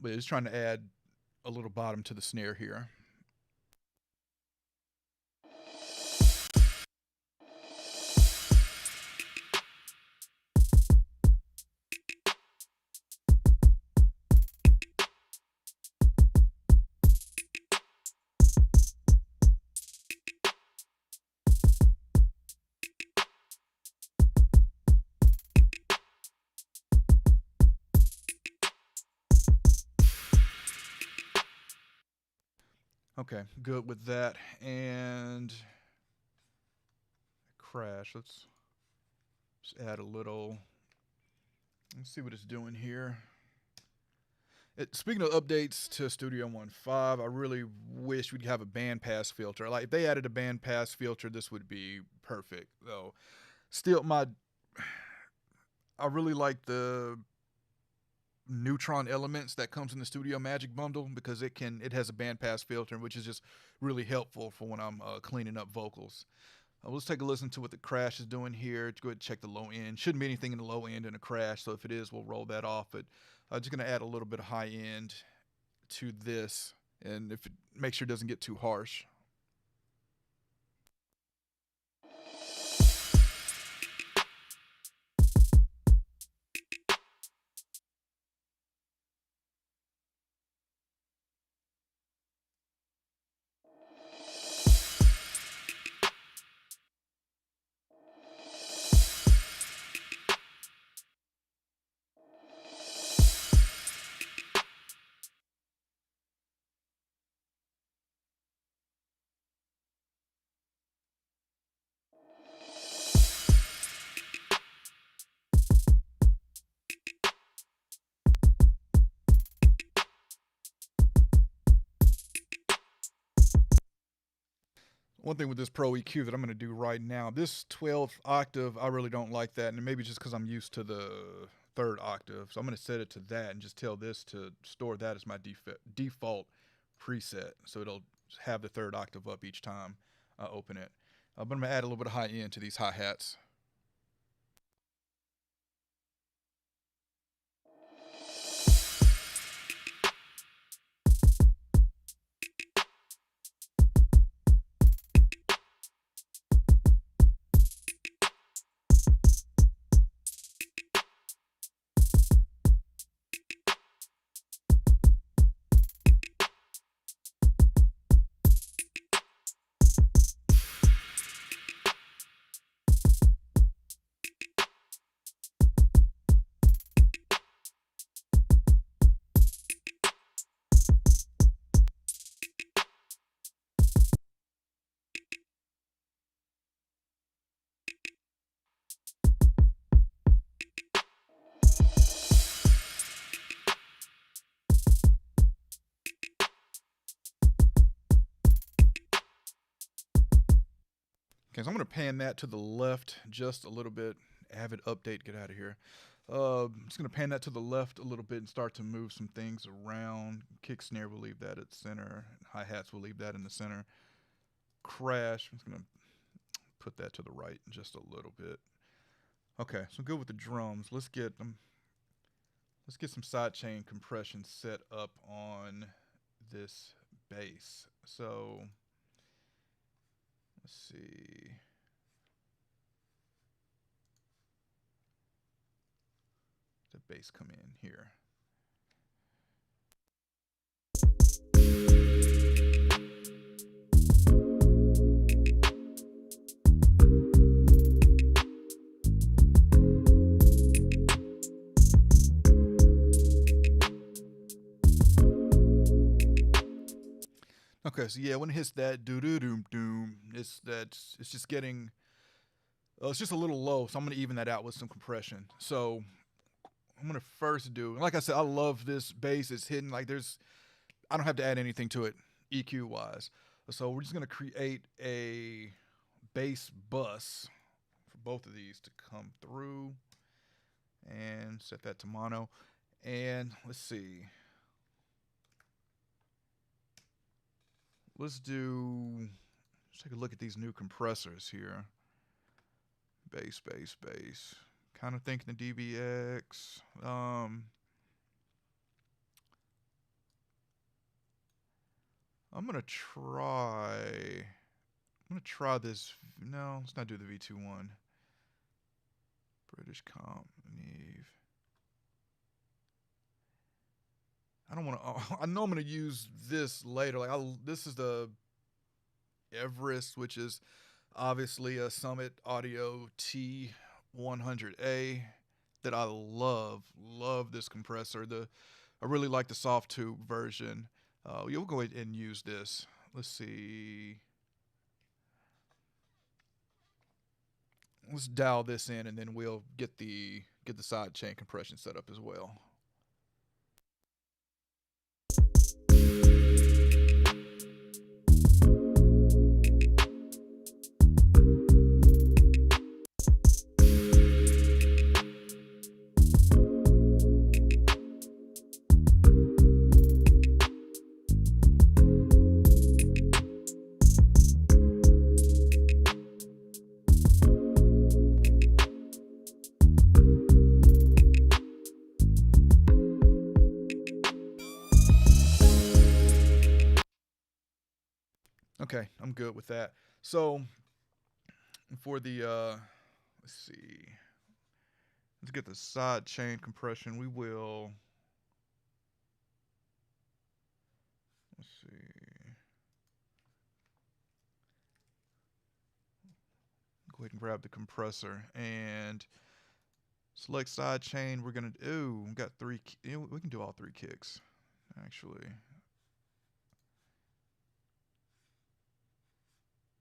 but it's trying to add a little bottom to the snare here. Okay, good with that. And crash. Let's just add a little. Let's see what it's doing here. Speaking of updates to Studio One 5, I really wish we'd have a bandpass filter. Like if they added a bandpass filter, this would be perfect. Though, still, I really like the neutron elements that comes in the Studio Magic bundle because it has a bandpass filter, which is just really helpful for when I'm cleaning up vocals. Let's take a listen to what the crash is doing here. Go ahead and check the low end. Shouldn't be anything in the low end in a crash, so if it is, we'll roll that off. But I'm just going to add a little bit of high end to this, and if it make sure it doesn't get too harsh. One thing with this Pro EQ that I'm going to do right now, this 12th octave, I really don't like that, and maybe just because I'm used to the 3rd octave. So I'm going to set it to that and just tell this to store that as my default preset, so it'll have the 3rd octave up each time I open it. But I'm going to add a little bit of high end to these hi-hats. Okay, so I'm going to pan that to the left just a little bit. Avid update, get out of here. I'm just going to pan that to the left a little bit and start to move some things around. Kick snare, we'll leave that at center. Hi-hats, we'll leave that in the center. Crash, I'm just going to put that to the right just a little bit. Okay, so good with the drums. Let's get some sidechain compression set up on this bass. So let's see. The bass come in here. Okay, so yeah, when it hits that doo-doo-doom-doom, it's just getting, it's just a little low, so I'm going to even that out with some compression. So I'm going to first do, like I said, I love this bass. It's hidden, like I don't have to add anything to it EQ-wise. So we're just going to create a bass bus for both of these to come through and set that to mono. And let's see. Let's take a look at these new compressors here. Bass, bass, bass. Kind of thinking the DBX. I'm gonna try this. No, let's not do the V21. British Comp Neve. I don't want to. I know I'm gonna use this later. Like this is the Everest, which is obviously a Summit Audio T100A that I love. Love this compressor. I really like the soft tube version. You'll go ahead and use this. Let's see. Let's dial this in, and then we'll get the sidechain compression set up as well. Okay, I'm good with that. So for the let's see, let's get the sidechain compression. Let's see. Go ahead and grab the compressor and select sidechain. We're gonna we got three. We can do all three kicks actually.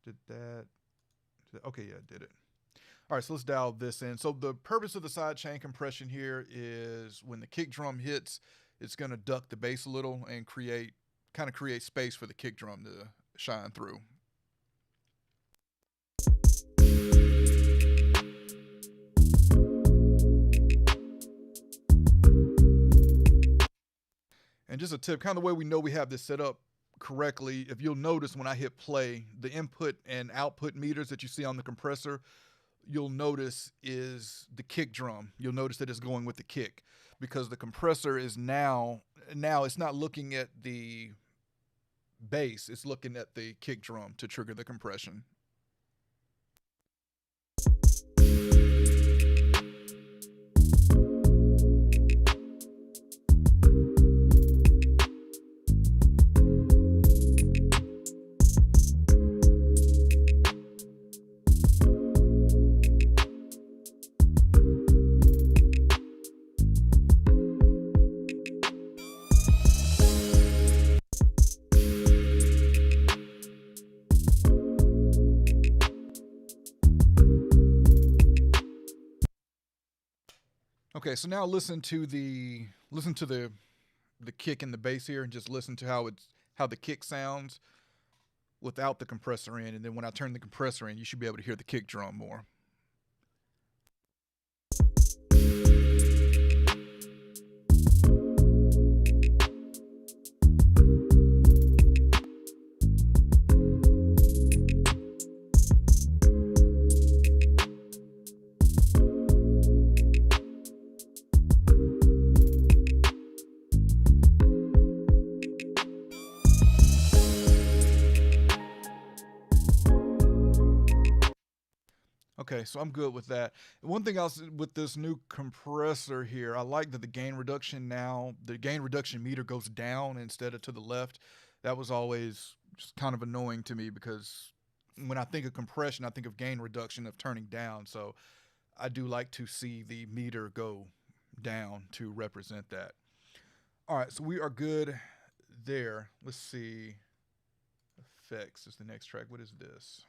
Did that? Okay, yeah, did it. All right, so let's dial this in. So the purpose of the sidechain compression here is when the kick drum hits, it's going to duck the bass a little and create space for the kick drum to shine through. And just a tip, kind of the way we know we have this set up correctly, if you'll notice when I hit play, the input and output meters that you see on the compressor, you'll notice is the kick drum. You'll notice that it's going with the kick because the compressor is now it's not looking at the bass, it's looking at the kick drum to trigger the compression. Okay, so now listen to the kick and the bass here, and just listen to how the kick sounds without the compressor in, and then when I turn the compressor in, you should be able to hear the kick drum more. Okay, so I'm good with that. One thing else with this new compressor here, I like that the gain reduction meter goes down instead of to the left. That was always just kind of annoying to me because when I think of compression, I think of gain reduction of turning down. So I do like to see the meter go down to represent that. All right, so we are good there. Let's see. Effects is the next track. What is this?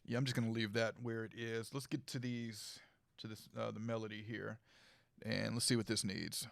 Yeah, I'm just gonna leave that where it is. Let's get to the melody here, and let's see what this needs.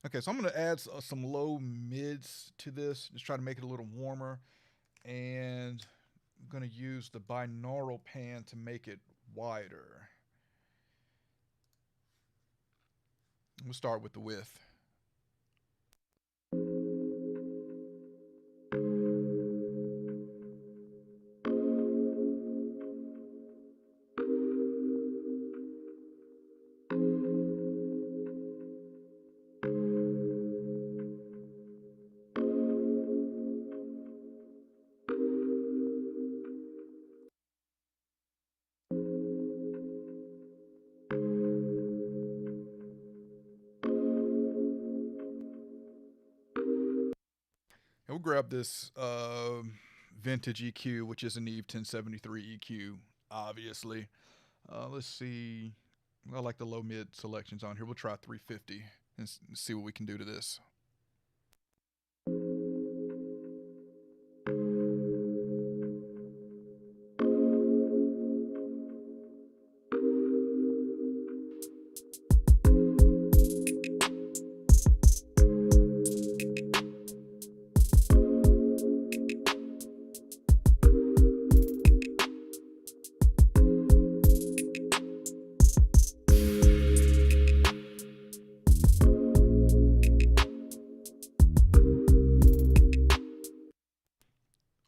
Okay, so I'm going to add some low mids to this, just try to make it a little warmer. And I'm going to use the binaural pan to make it wider. We'll start with the width. And we'll grab this vintage EQ, which is an Eve 1073 EQ, obviously. Let's see. I like the low mid selections on here. We'll try 350 and see what we can do to this.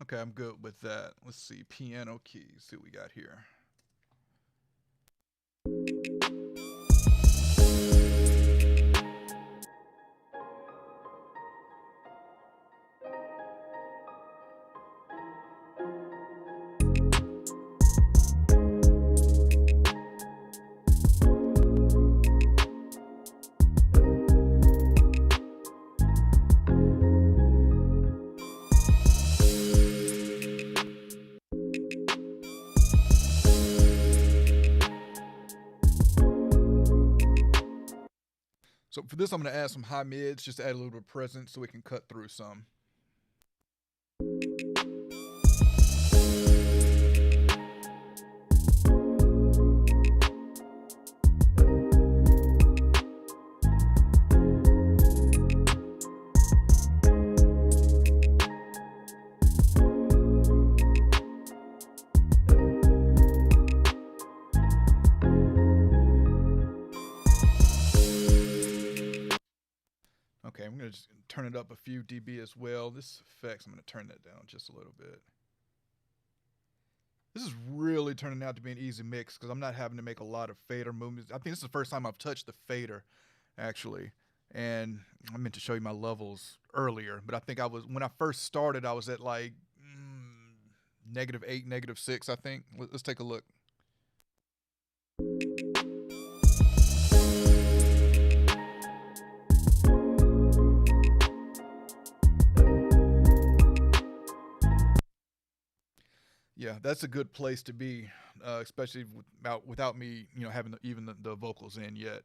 Okay, I'm good with that. Let's see, piano keys, see what we got here. So for this, I'm going to add some high mids, just to add a little bit of presence so we can cut through some. Okay, I'm going to just turn it up a few dB as well. This effects, I'm going to turn that down just a little bit. This is really turning out to be an easy mix because I'm not having to make a lot of fader movements. I think this is the first time I've touched the fader, actually. And I meant to show you my levels earlier, but I think when I first started, I was at like -8, -6, I think. Let's take a look. Yeah, that's a good place to be, especially without me, having even the vocals in yet.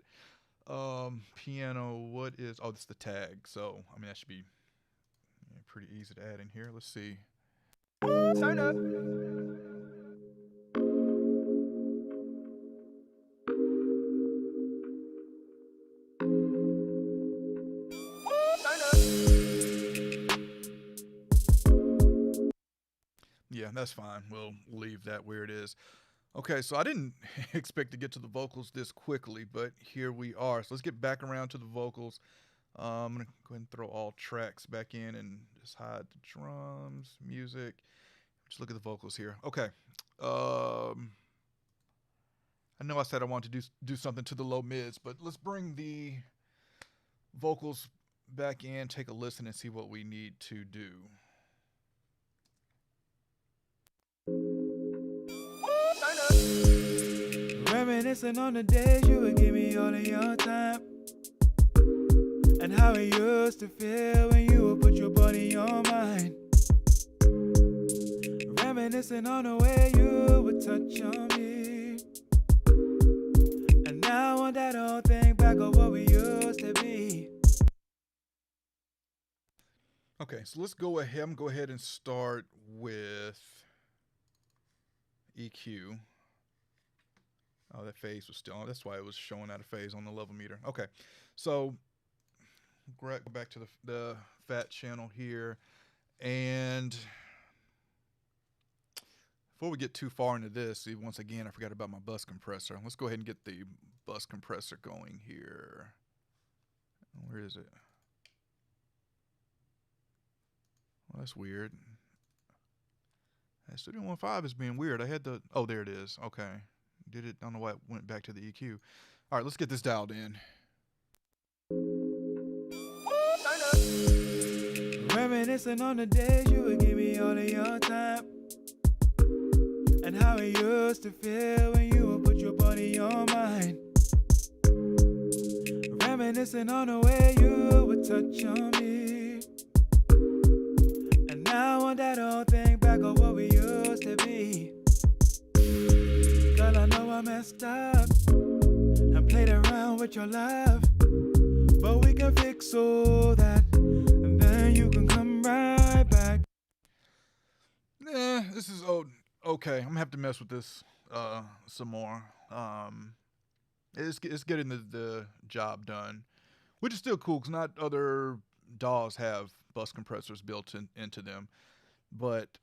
Piano, what is? Oh, this is the tag. So, I mean, that should be pretty easy to add in here. Let's see. Turn up. Yeah, that's fine. We'll leave that where it is. Okay, so I didn't expect to get to the vocals this quickly, but here we are. So let's get back around to the vocals. I'm going to go ahead and throw all tracks back in and just hide the drums, music. Just look at the vocals here. Okay. I know I said I wanted to do something to the low mids, but let's bring the vocals back in, take a listen, and see what we need to do. Reminiscing on the days you would give me all of your time, and how it used to feel when you would put your body on mine. Reminiscing on the way you would touch on me, and now I want that old thing back of what we used to be. Okay, so let's go ahead and start with EQ. Oh, that phase was still on. That's why it was showing out of phase on the level meter. Okay, so Go back to the fat channel here. And before we get too far into this, see, once again, I forgot about my bus compressor. Let's go ahead and get the bus compressor going here. Where is it? Well, that's weird. That Studio 1.5 is being weird. I had the... Oh, there it is. Okay. Did it... I don't know why it went back to the EQ. All right, let's get this dialed in. Reminiscing on the days you would give me all of your time, and how it used to feel when you would put your body on mine. Reminiscing on the way you would touch on me. And now I don't think back on what we used to be. Girl, I know I messed up and played around with your love, but we can fix all that, and then you can come right back. This is okay. I'm gonna have to mess with this some more. It's getting the job done, which is still cool because not other DAWs have bus compressors built into them. But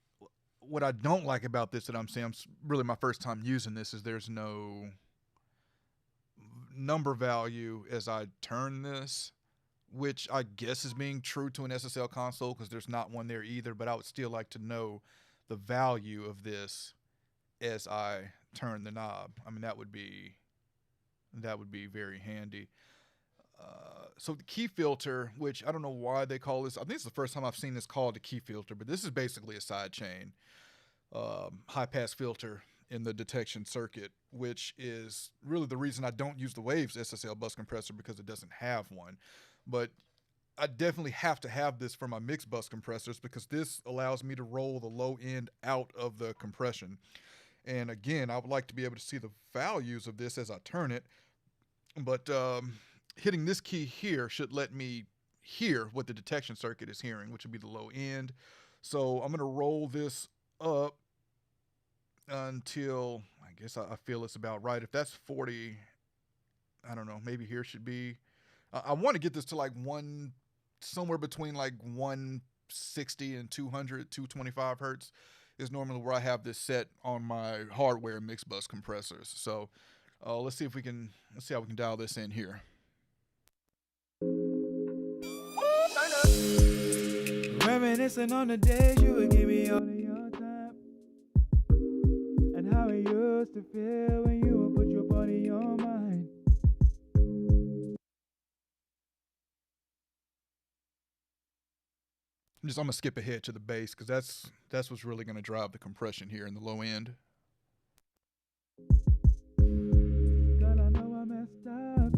what I don't like about this that I'm seeing, really my first time using this, is there's no number value as I turn this, which I guess is being true to an SSL console because there's not one there either, but I would still like to know the value of this as I turn the knob. I mean, that would be very handy. So the key filter, which I don't know why they call this, I think it's the first time I've seen this called a key filter, but this is basically a sidechain high pass filter in the detection circuit, which is really the reason I don't use the Waves SSL bus compressor, because it doesn't have one. But I definitely have to have this for my mixed bus compressors because this allows me to roll the low end out of the compression. And again, I would like to be able to see the values of this as I turn it, but hitting this key here should let me hear what the detection circuit is hearing, which would be the low end. So I'm going to roll this up until I guess I feel it's about right. If that's 40, I don't know, maybe here should be, I want to get this to like somewhere between like 160 and 200, 225 hertz is normally where I have this set on my hardware mixed bus compressors. So let's see how we can dial this in here. Reminiscing on the days you would give me all of your time, and how it used to feel when you would put your body on mine. I'm gonna skip ahead to the bass because that's what's really gonna drive the compression here in the low end. Girl, I know I messed up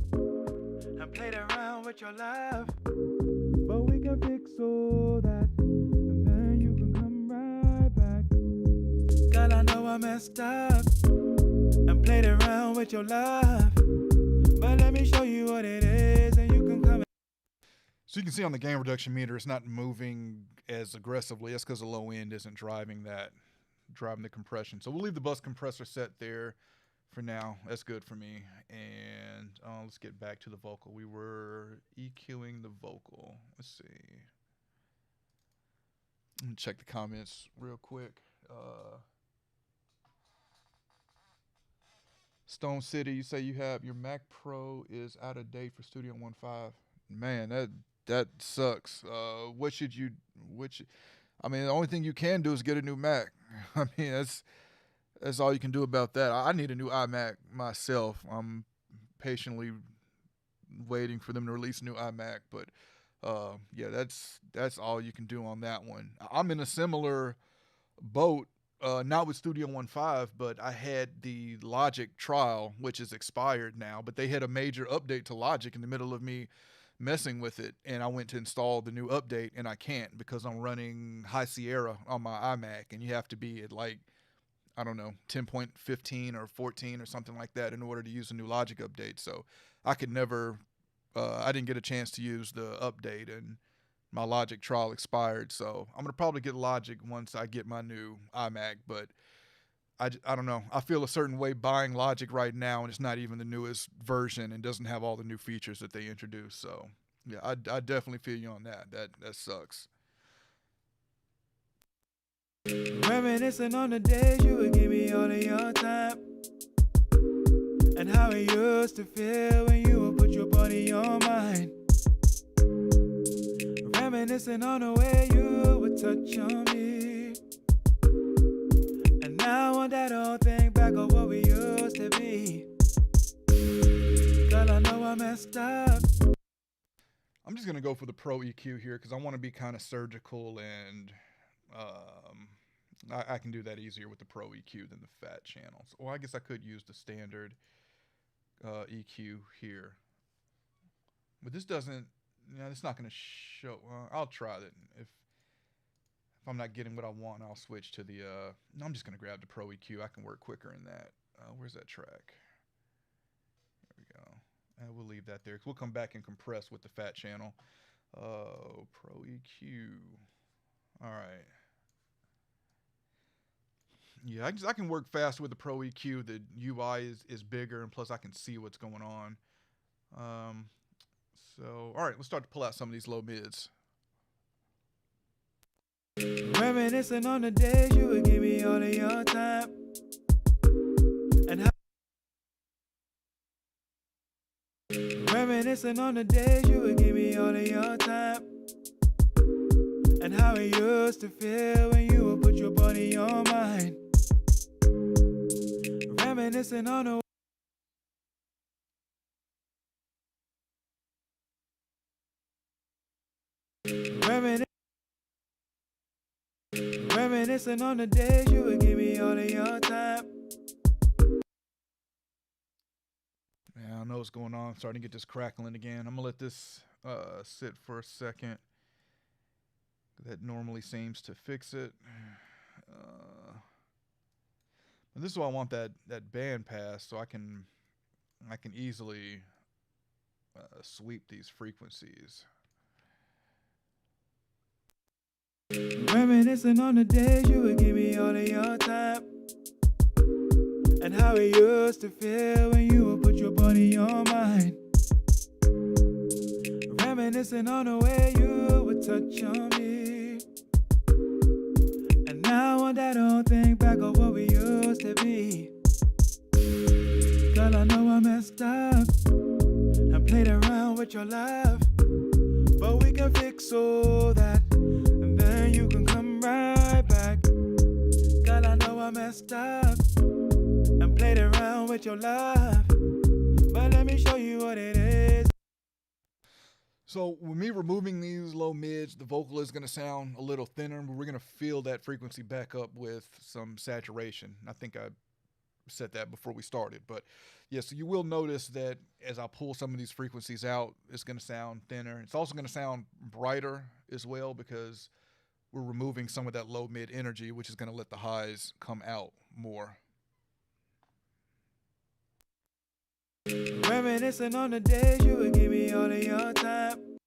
and played around with your love, but we can fix all that, and then you can come right back. Girl, I know I messed up and played around with your love, but let me show you what it is, and you can come. So you can see on the gain reduction meter, it's not moving as aggressively. That's because the low end isn't driving the compression. So we'll leave the bus compressor set there for now. That's good for me. And let's get back to the vocal. We were EQing the vocal. Let's see. Let me check the comments real quick. Stone City, you say you have your Mac Pro is out of date for Studio 1.5. Man, that sucks. I mean, the only thing you can do is get a new Mac. I mean, that's all you can do about that. I need a new iMac myself. I'm patiently waiting for them to release a new iMac, but yeah, that's all you can do on that one. I'm in a similar boat, not with Studio 1.5, but I had the Logic trial, which is expired now, but they had a major update to Logic in the middle of me messing with it, and I went to install the new update, and I can't because I'm running High Sierra on my iMac, and you have to be at like, I don't know, 10.15 or 14 or something like that in order to use a new Logic update. So I could never, I didn't get a chance to use the update, and my Logic trial expired. So I'm going to probably get Logic once I get my new iMac, but I don't know. I feel a certain way buying Logic right now, and it's not even the newest version and doesn't have all the new features that they introduced. So Yeah, I definitely feel you on that. That sucks. Reminiscing on the days you would give me all of your time, and how it used to feel when you would put your body on mine. Reminiscing on the way you would touch on me. And now I want that old thing back of what we used to be. Girl, I know I messed up. I'm just gonna go for the Pro EQ here because I want to be kind of surgical, and I can do that easier with the Pro EQ than the fat channels. Or I guess I could use the standard EQ here, but this doesn't. It's not gonna show. I'll try that. If I'm not getting what I want, I'll switch to the. No, I'm just gonna grab the Pro EQ. I can work quicker in that. Where's that track? There we go. And we'll leave that there because we'll come back and compress with the fat channel. Pro EQ. All right. Yeah, I can work fast with the Pro EQ. The UI is bigger, and plus I can see what's going on. So, all right, let's start to pull out some of these low mids. Reminiscing on the days you would give me all of your time, and how reminiscing on the days you would give me all of your time, and how it used to feel when you would put your body on mine. Reminiscing on the reminiscing on the days you would give me all of your time. Yeah, I know what's going on. I'm starting to get this crackling again. I'm gonna let this sit for a second. That normally seems to fix it. And this is why I want that band pass, so I can easily sweep these frequencies. Reminiscing on the days you would give me all of your time, and how it used to feel when you would put your body on mine. Reminiscing on the way you would touch on me. And now I want that old thing back of what we used to be. Girl, I know I messed up and played around with your love, but we can fix all that, and then you can come right back. Girl, I know I messed up and played around with your love, but let me show you what it is. So with me removing these low mids, the vocal is going to sound a little thinner, but we're going to fill that frequency back up with some saturation. I think I said that before we started, but yeah, so you will notice that as I pull some of these frequencies out, it's going to sound thinner. It's also going to sound brighter as well because we're removing some of that low mid energy, which is going to let the highs come out more. Reminiscing on the days you would give me all of your time.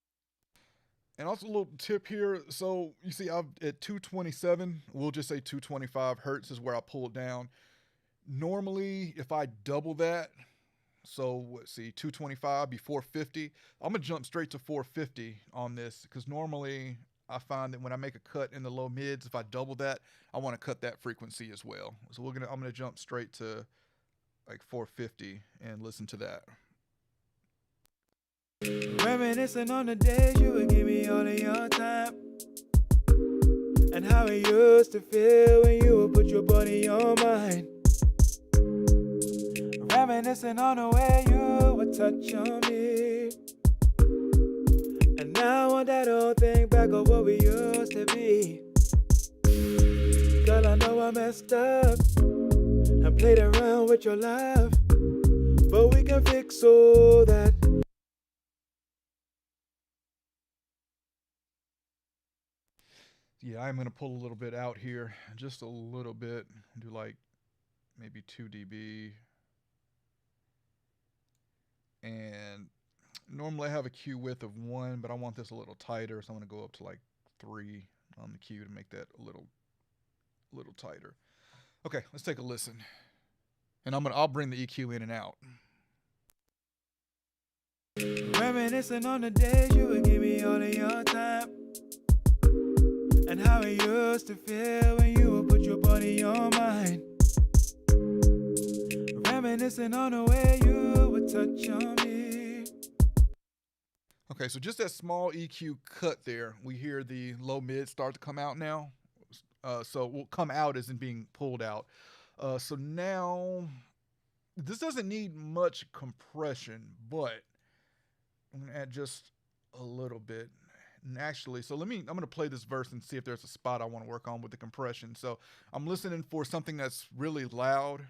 And also a little tip here. So you see I'm at 227, we'll just say 225 hertz is where I pull it down. Normally, if I double that, so let's see, 225 be 450, I'm gonna jump straight to 450 on this because normally I find that when I make a cut in the low mids, if I double that, I want to cut that frequency as well. So I'm gonna jump straight to like 450 and listen to that. Reminiscing on the days you would give me all of your time, and how it used to feel when you would put your body on mine. Reminiscing on the way you would touch on me. And now I want that old thing back of what we used to be. Girl, I know I messed up and played around with your love, but we can fix all that. Yeah, I'm going to pull a little bit out here, just a little bit, do like maybe 2 dB. And normally I have a Q width of 1, but I want this a little tighter, so I'm going to go up to like 3 on the Q to make that a little tighter. Okay, let's take a listen. And I'll bring the EQ in and out. Reminiscing on the days you would give me all of your time, and how it used to feel when you would put your body on mine. Reminiscing on the way you would touch on me. Okay, so just that small EQ cut there, we hear the low mid start to come out now. So will come out as in being pulled out. So now this doesn't need much compression, but I'm gonna add just a little bit. And actually, so I'm gonna play this verse and see if there's a spot I want to work on with the compression. So I'm listening for something that's really loud,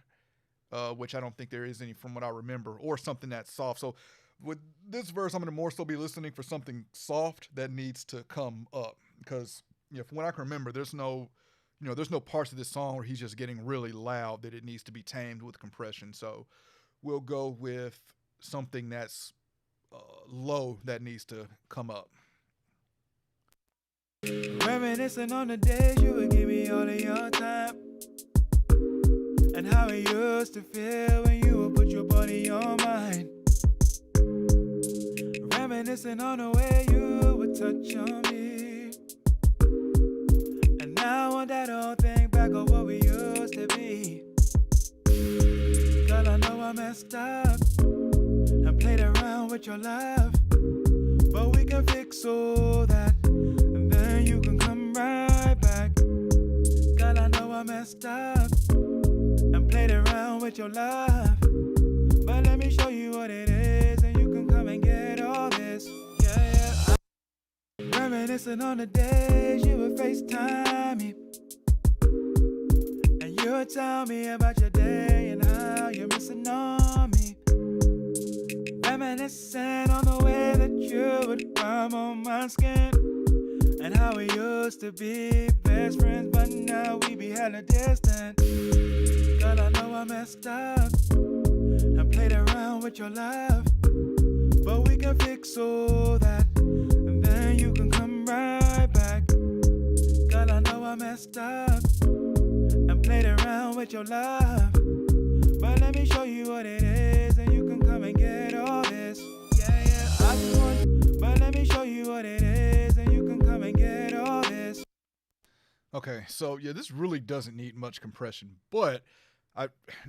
which I don't think there is any from what I remember, or something that's soft. So with this verse, I'm gonna more so be listening for something soft that needs to come up, because from what I can remember, there's no parts of this song where he's just getting really loud that it needs to be tamed with compression. So we'll go with something that's low that needs to come up. Reminiscing on the days you would give me all of your time, and how it used to feel when you would put your body on mine. Reminiscing on the way you would touch on me. And now I want that old thing back of what we used to be. Girl, I know I messed up and played around with your love, but we can fix all that, and then you can come right back. Girl, I know I messed up and played around with your love, but let me show you what it is, and you can come and get all this. Yeah. Reminiscing on the days you would FaceTime me, and you would tell me about your day and how you're missing on me. Reminiscing on the way that you would rub on my skin, and how we used to be best friends, but now we be hella distant. Girl, I know I messed up and played around with your love, but we can fix all that, and then you can come right back. Girl, I know I messed up and played around with your love, but let me show you what it is, and you can come and get all this. Yeah, I just want, but let me show you what it is, and you can come and get all this. Okay, so yeah, this really doesn't need much compression, but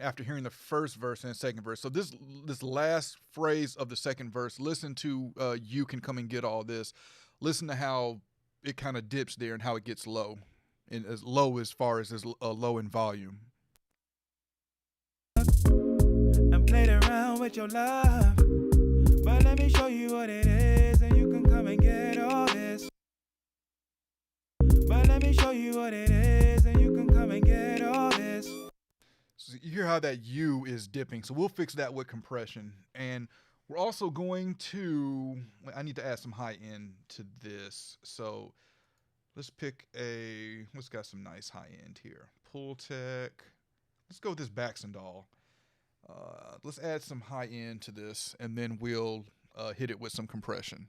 after hearing the first verse and the second verse, so this last phrase of the second verse, listen to you can come and get all this. Listen to how it kind of dips there and how it gets low, and as low as far as low in volume. And played around with your love, but let me show you what it is, and you can come and get all this. But let me show you what it is, and you can come and get all this. So you hear how that U is dipping, so we'll fix that with compression. And we're also going to, I need to add some high end to this. So let's pick what's got some nice high end here. Pultec. Let's go with this Baxendall. Let's add some high end to this, and then we'll hit it with some compression.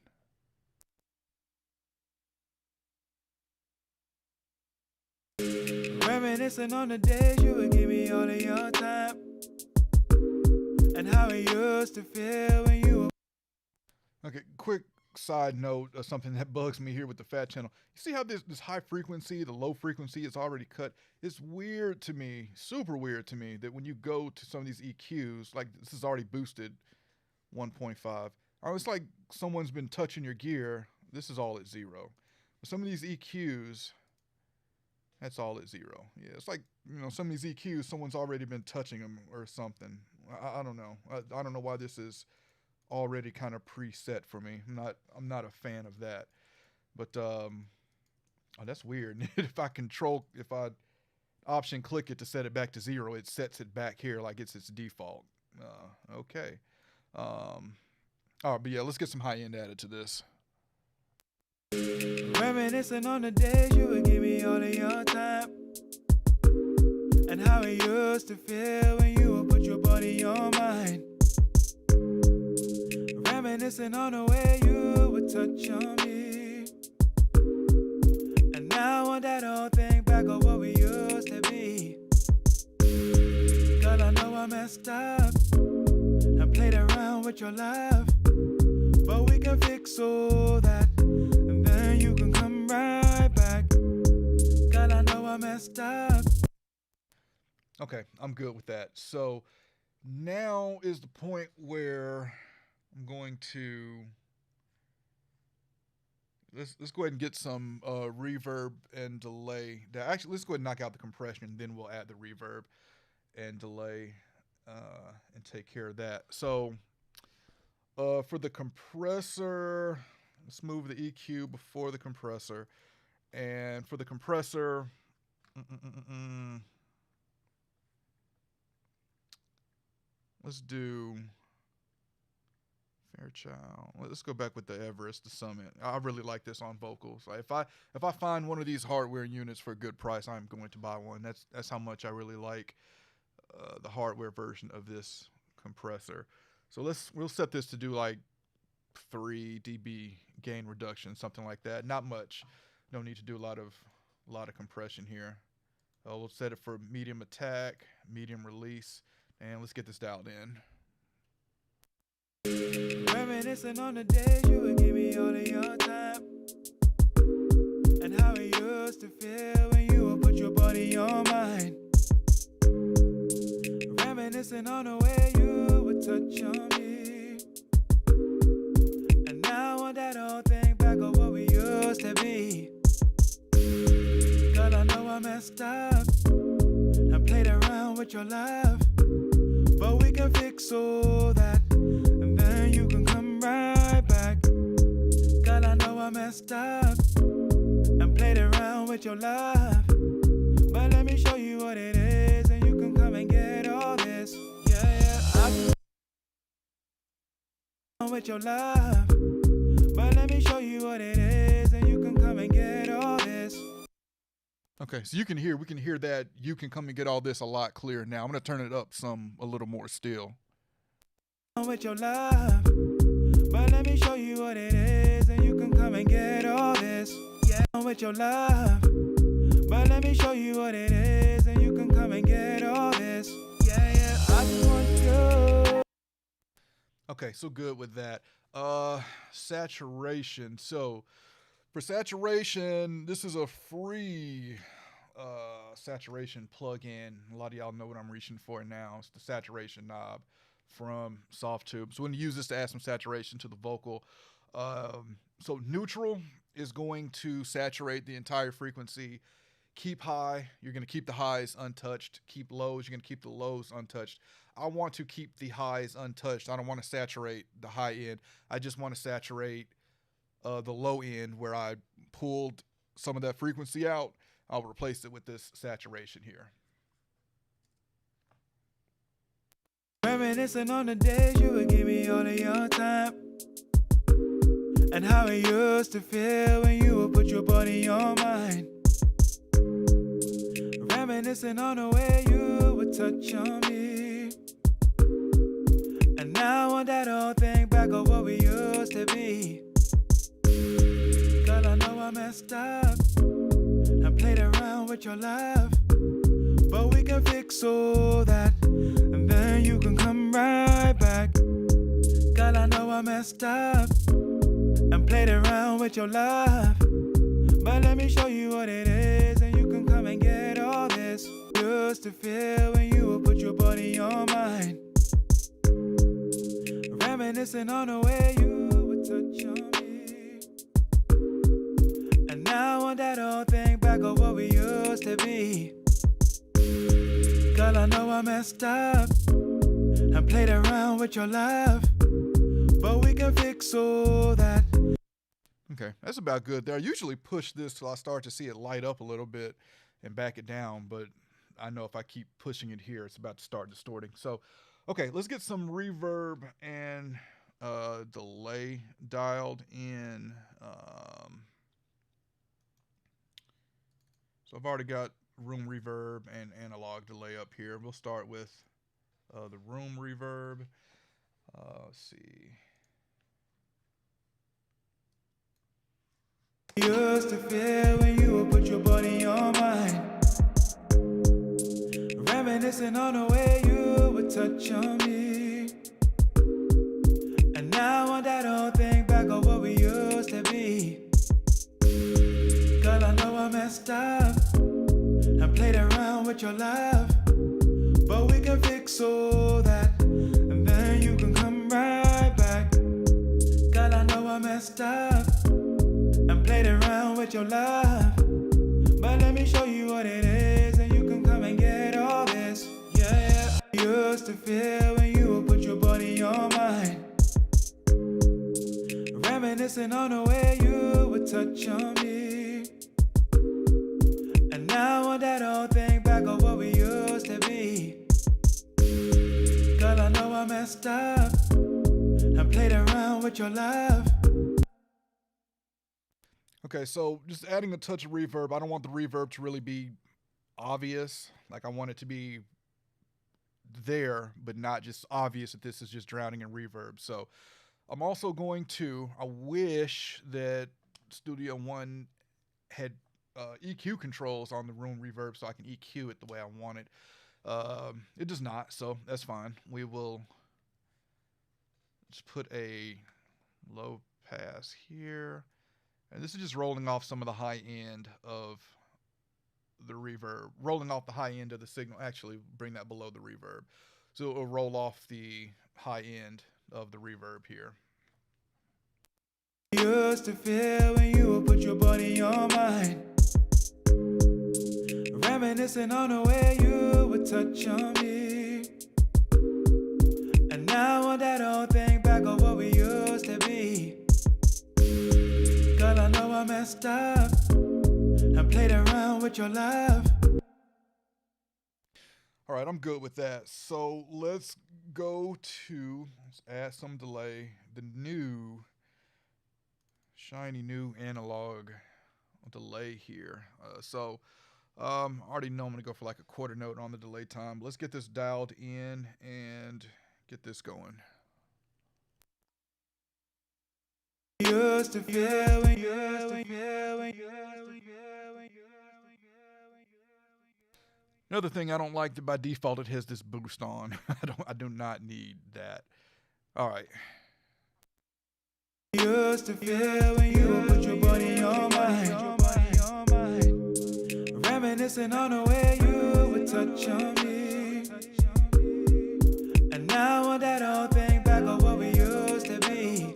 Reminiscing on the days you would give me all of your time, and how it used to feel when you were. Okay, quick side note of something that bugs me here with the fat channel. You see how this high frequency, the low frequency is already cut? It's weird to me, super weird to me, that when you go to some of these EQs, like this is already boosted 1.5, or it's like someone's been touching your gear. This is all at 0. But some of these EQs, that's all at 0. Yeah, it's like, some of these EQs, someone's already been touching them or something. I don't know. I don't know why this is already kind of preset for me. I'm not a fan of that. But oh, that's weird. if I option click it to set it back to 0, it sets it back here like it's its default. Okay. All right, but yeah, let's get some high end added to this. Reminiscing on the days you would give me all of your time, and how it used to feel when you would put your body on mine. Reminiscing on the way you would touch on me. And now I want that old thing back of what we used to be. Girl, I know I messed up and played around with your love, but we can fix all that, and then you can come right back. God, I know I messed up. Okay, I'm good with that. So now is the point where I'm going to let's go ahead and get some reverb and delay. Actually, let's go ahead and knock out the compression, and then we'll add the reverb and delay and take care of that. So for the compressor, let's move the EQ before the compressor, and for the compressor, let's do Fairchild. Let's go back with the Everest, the Summit. I really like this on vocals. Like if I find one of these hardware units for a good price, I'm going to buy one. That's how much I really like the hardware version of this compressor. So we'll set this to do like 3 dB gain reduction, something like that. Not much. No need to do a lot of compression here. We'll set it for medium attack, medium release, and let's get this dialed in. Reminiscing on the days you would give me all of your time, and how it used to feel when you would put your body on mine. Reminiscing on the way you would touch on me, and now I want that old thing back of what we used to be. God, I know I messed up and played around with your love, but we can fix all that, and then you can come right back. God, I know I messed up and played around with your love, but let me show you what it is, and you can come and get all this. Yeah, I've been with your love, but let me show you what it is, and you can come and get all this. Okay, so we can hear that you can come and get all this a lot clearer now. I'm going to turn it up a little more still. With your love, but let me show you what it is, and you can come and get all this. Yeah, with your love, but let me show you what it is, and you can come and get all this. Yeah, I just want you. Okay, so good with that. Saturation. So for saturation, this is a free saturation plugin. A lot of y'all know what I'm reaching for now. It's the saturation knob from Softtube. So we're going to use this to add some saturation to the vocal. So neutral is going to saturate the entire frequency. Keep high, you're going to keep the highs untouched. Keep lows, you're going to keep the lows untouched. I want to keep the highs untouched. I don't want to saturate the high end. I just want to saturate the low end where I pulled some of that frequency out. I'll replace it with this saturation here. Reminiscing on the days you would give me all of your time, and how it used to feel when you would put your body on mine. Reminiscing on the way you would touch on me, and now I want that old thing back of what we used to be. God, I know I messed up and played around with your love, but we can fix all that, and then you can come right back. God, I know I messed up and played around with your love, but let me show you what it is, and you can come and get all this. Used to feel when you would put your body on mine. Reminiscing on the way you would touch on me, and now I want that old thing back of what we used to be. God, I know I messed up and played around with your love, but we can fix all that. Okay, that's about good there. I usually push this till I start to see it light up a little bit and back it down, but I know if I keep pushing it here, it's about to start distorting. So, okay, let's get some reverb and delay dialed in. So I've already got room reverb and analog delay up here. We'll start with the room reverb. Let's see. Used to feel when you would put your body on mine. Reminiscing on the way you would touch on me, and now I want that old thing messed up and played around with your love, but we can fix all that, and then you can come right back. Girl, I know I messed up and played around with your love, but let me show you what it is, and you can come and get all this. Yeah, yeah. Used to feel when you would put your body on mine, reminiscing on the way you would touch on me. And now I want that old thing back of what we used to be. Girl, I know I messed up and played around with your love. Okay, so just adding a touch of reverb. I don't want the reverb to really be obvious. Like, I want it to be there, but not just obvious that this is just drowning in reverb. So I'm also going to, I wish that Studio One had EQ controls on the room reverb so I can EQ it the way I want it. It does not, so that's fine. We will just put a low pass here. And this is just rolling off some of the high end of the reverb, rolling off the high end of the signal. Actually, bring that below the reverb. So it will roll off the high end of the reverb here. Used to feel when you would put your body on mine, reminiscing on the way you would touch on me. And now I want that old thing back of what we used to be. Girl, I know I messed up and played around with your love. All right, I'm good with that. So let's add some delay. The new shiny new analog delay here. I already know I'm gonna go for like a quarter note on the delay time. Let's get this dialed in and get this going. Used to feel when Another thing I don't like, that by default it has this boost on. I do not need that. All right. Used to feel when you would put your body on mine, reminiscing on the way you would touch on me. And now I want that old thing back of what we used to be.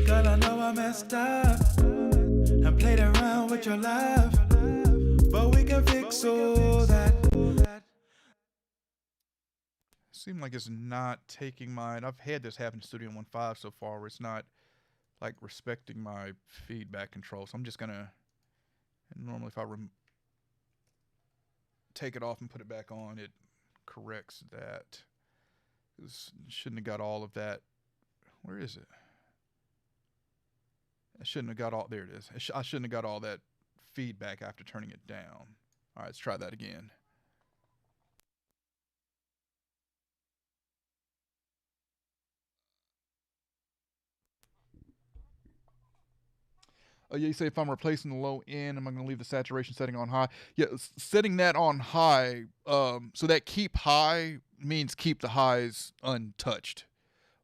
Girl, I know I messed up and played around with your love, but we can fix all that. Seems like it's not taking mine. I've had this happen in Studio 1.5 so far, where it's not like respecting my feedback control. So I'm just gonna, normally if I take it off and put it back on, it corrects that. It shouldn't have got all of that. Where is it? I shouldn't have got all, there it is. I shouldn't have got all that feedback after turning it down. All right, let's try that again. Yeah, you say if I'm replacing the low end, am I going to leave the saturation setting on high? Yeah, setting that on high, so that keep high means keep the highs untouched.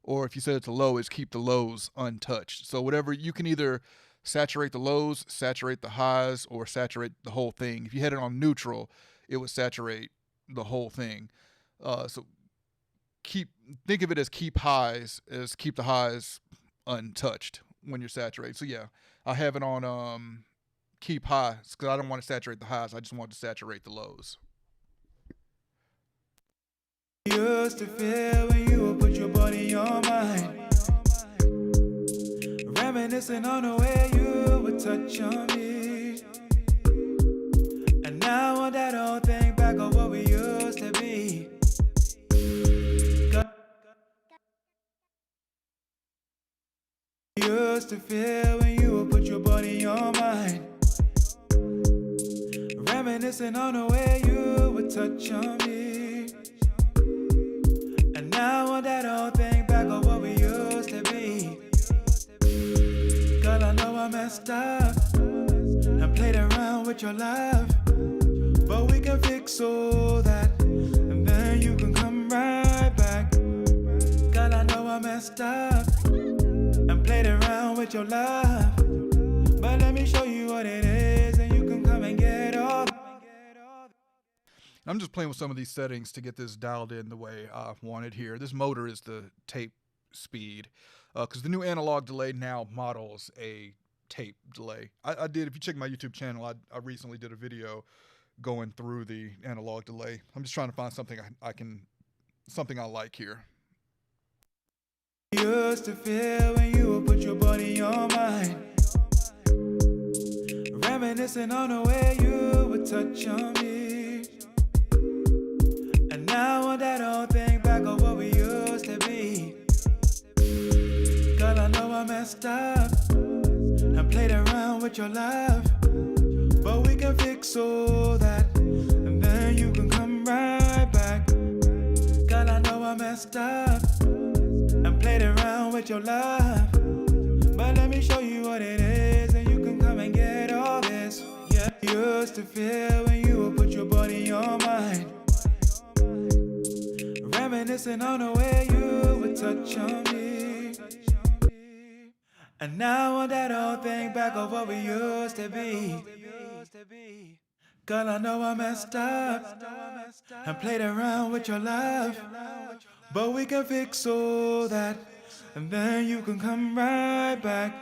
Or if you set it to low, is keep the lows untouched. So whatever, you can either saturate the lows, saturate the highs, or saturate the whole thing. If you had it on neutral, it would saturate the whole thing. So think of it as keep the highs untouched when you're saturated. So yeah, I have it on keep high because I don't want to saturate the highs. I just want to saturate the lows. Used to feel when you would put your body on mine, reminiscing on the way you would touch on me. And now I want that old thing back of what we used to be. Used to feel when you would put your body on mine, reminiscing on the way you would touch on me. And now I want that old thing back of what we used to be. Girl, I know I messed up and played around with your love, but we can fix all that, and then you can come right back. Girl, I know I messed up and played around with your love, but let me show you what it is. I'm just playing with some of these settings to get this dialed in the way I want it here. This motor is the tape speed, because the new analog delay now models a tape delay. I did, if you check my YouTube channel, I recently did a video going through the analog delay. I'm just trying to find something something I like here. Used to feel when you would put your body on mine, reminiscing on the way you would touch on me. And now I want that old thing back of what we used to be. Girl, I know I messed up and played around with your love, but we can fix all that, and then you can come right back. Girl, I know I messed up and played around with your love, but let me show you what it is, and you can come and get all this. Yeah, used to feel when you would put your body on mine, reminiscing on the way you would touch on me. And now I want that old thing back of what we used to be. Girl, I know I messed up and played around with your love, but we can fix all that, and then you can come right back.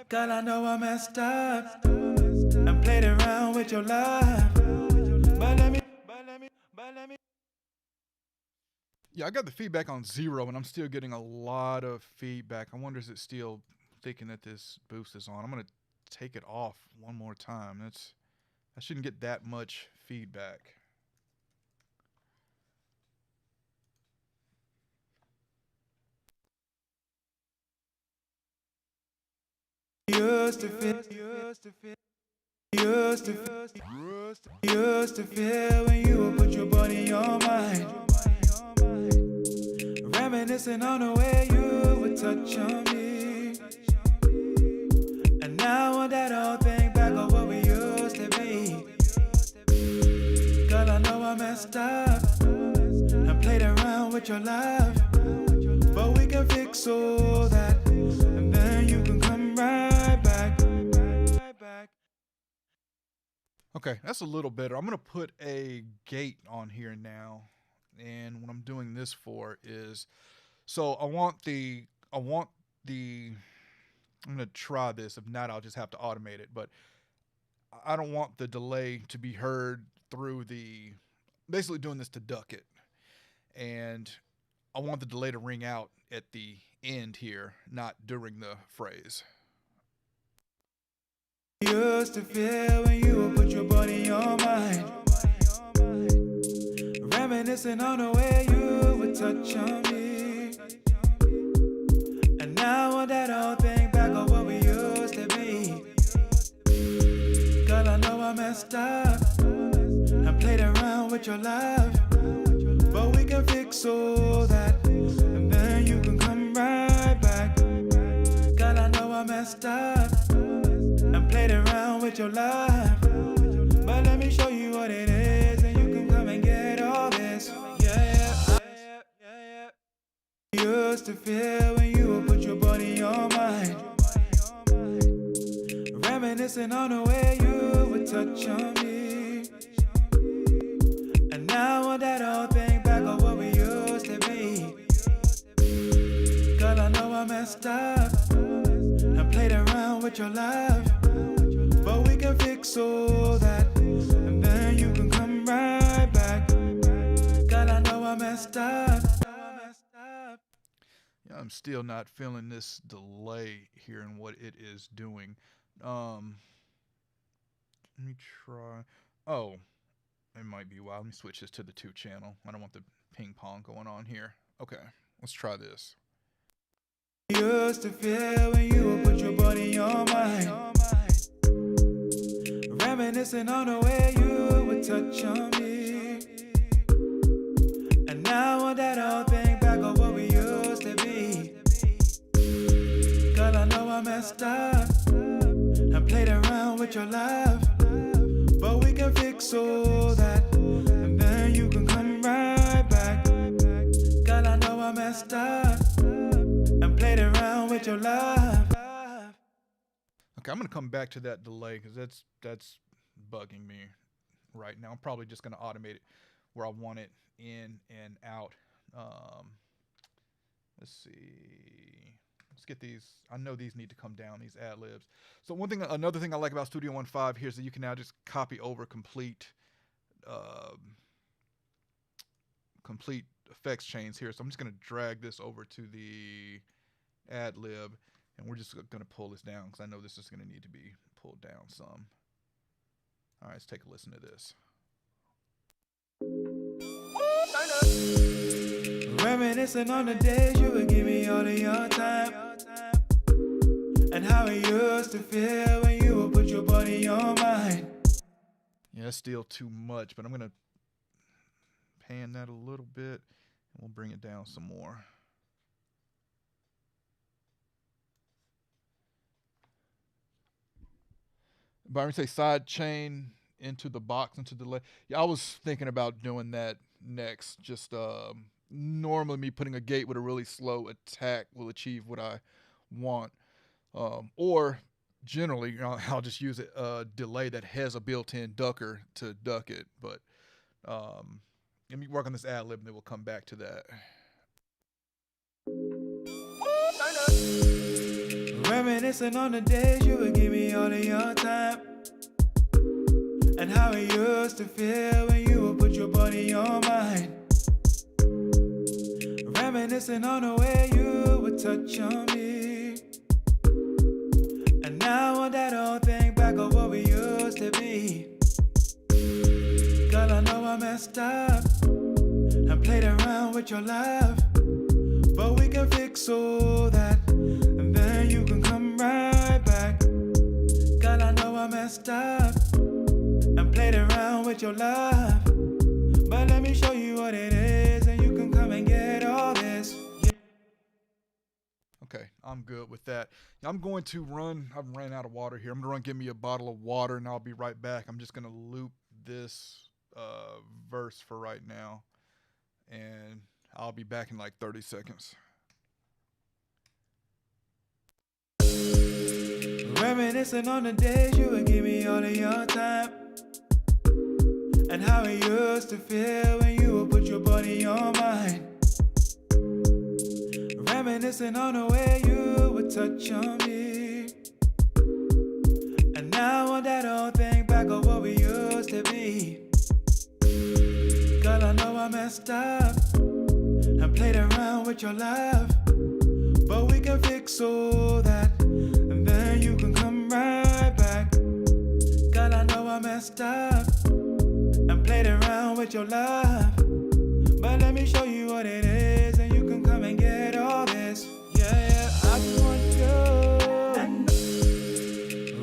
Girl, I know I messed up and played around with your love, but let me. Yeah, I got the feedback on 0, and I'm still getting a lot of feedback. I wonder, is it still thinking that this boost is on? I'm going to take it off one more time. I shouldn't get that much feedback. Used to feel when you would put your body on mine, reminiscing on the way you would touch on me. And now I want that old thing back of what we used to be. Girl, I know I messed up and played around with your love, but we can fix all that, and then you can come right back. Okay, that's a little better. I'm going to put a gate on here now. And what I'm doing this for is, so I'm going to try this. If not, I'll just have to automate it. But I don't want the delay to be heard through basically doing this to duck it. And I want the delay to ring out at the end here, not during the phrase. Used to feel when you would put your body on mine, reminiscing on the way you would touch on me. And now I want that old thing back of what we used to be. Girl, I know I messed up and played around with your love, but we can fix all that, and then you can come right back. Girl, I know I messed up and played around with your love, but let me show you what it is, and you can come and get all this. Yeah. Used to feel when you would put your body on mine, reminiscing on the way you would touch on me. And now I want that old thing back of what we used to be. Girl, I know I messed up and played around with your love, but we can fix all that, and then you can come right back. Girl, I know I messed up. Yeah, I'm still not feeling this delay here and what it is doing. Let me try. Oh, it might be wild. Let me switch this to the 2 channel. I don't want the ping pong going on here. Okay, let's try this. Used to feel when you would put your body on mine, reminiscing on the way you would touch on me. And now I want that old thing back of what we used to be. Girl, I know I messed up and played around with your love, but we can fix all that, and then you can come right back. Girl, I know I messed up and played around with your love. Okay, I'm going to come back to that delay because that's bugging me right now. I'm probably just going to automate it where I want it in and out. Let's see. Let's get these. I know these need to come down, these ad libs. So another thing I like about Studio 1.5 here is that you can now just copy over complete effects chains here. So I'm just going to drag this over to the ad lib, and we're just going to pull this down because I know this is going to need to be pulled down some. All right, let's take a listen to this. Reminiscing on the days you would give me all of your time, and how it used to feel when you would put your body on mine. Yeah, that's still too much, but I'm going to pan that a little bit, and we'll bring it down some more. Byron say sidechain into the box, into the delay. Yeah, I was thinking about doing that next. Just normally me putting a gate with a really slow attack will achieve what I want. Or generally, I'll just use a delay that has a built-in ducker to duck it. But let me work on this ad lib and then we'll come back to that. Reminiscing on the days you would give me all of your time, and how it used to feel when you would put your body on mine. Reminiscing on the way you would touch on me, and now I want that old thing back of what we used to be. Girl, I know I messed up and played around with your love, but we can fix all that, and then you can come right back. Girl, I know I messed up and played around with your love, but let me show you what it is, and you can come and get all this. Yeah. Okay, I'm good with that. I'm going to run, I've ran out of water here. I'm gonna get me a bottle of water and I'll be right back. I'm just gonna loop this verse for right now, and I'll be back in like 30 seconds. Reminiscing on the days you would give me all of your time, and how it used to feel when you would put your body on mine. Reminiscing on the way you would touch on me, and now I want that old thing back of what we used to be. Girl, I know I messed up and played around with your love, but we can fix all that, and then you can come right back. Girl, I know I messed up and played around with your love, but let me show you what it is, and you can come and get all this. Yeah, I just want you.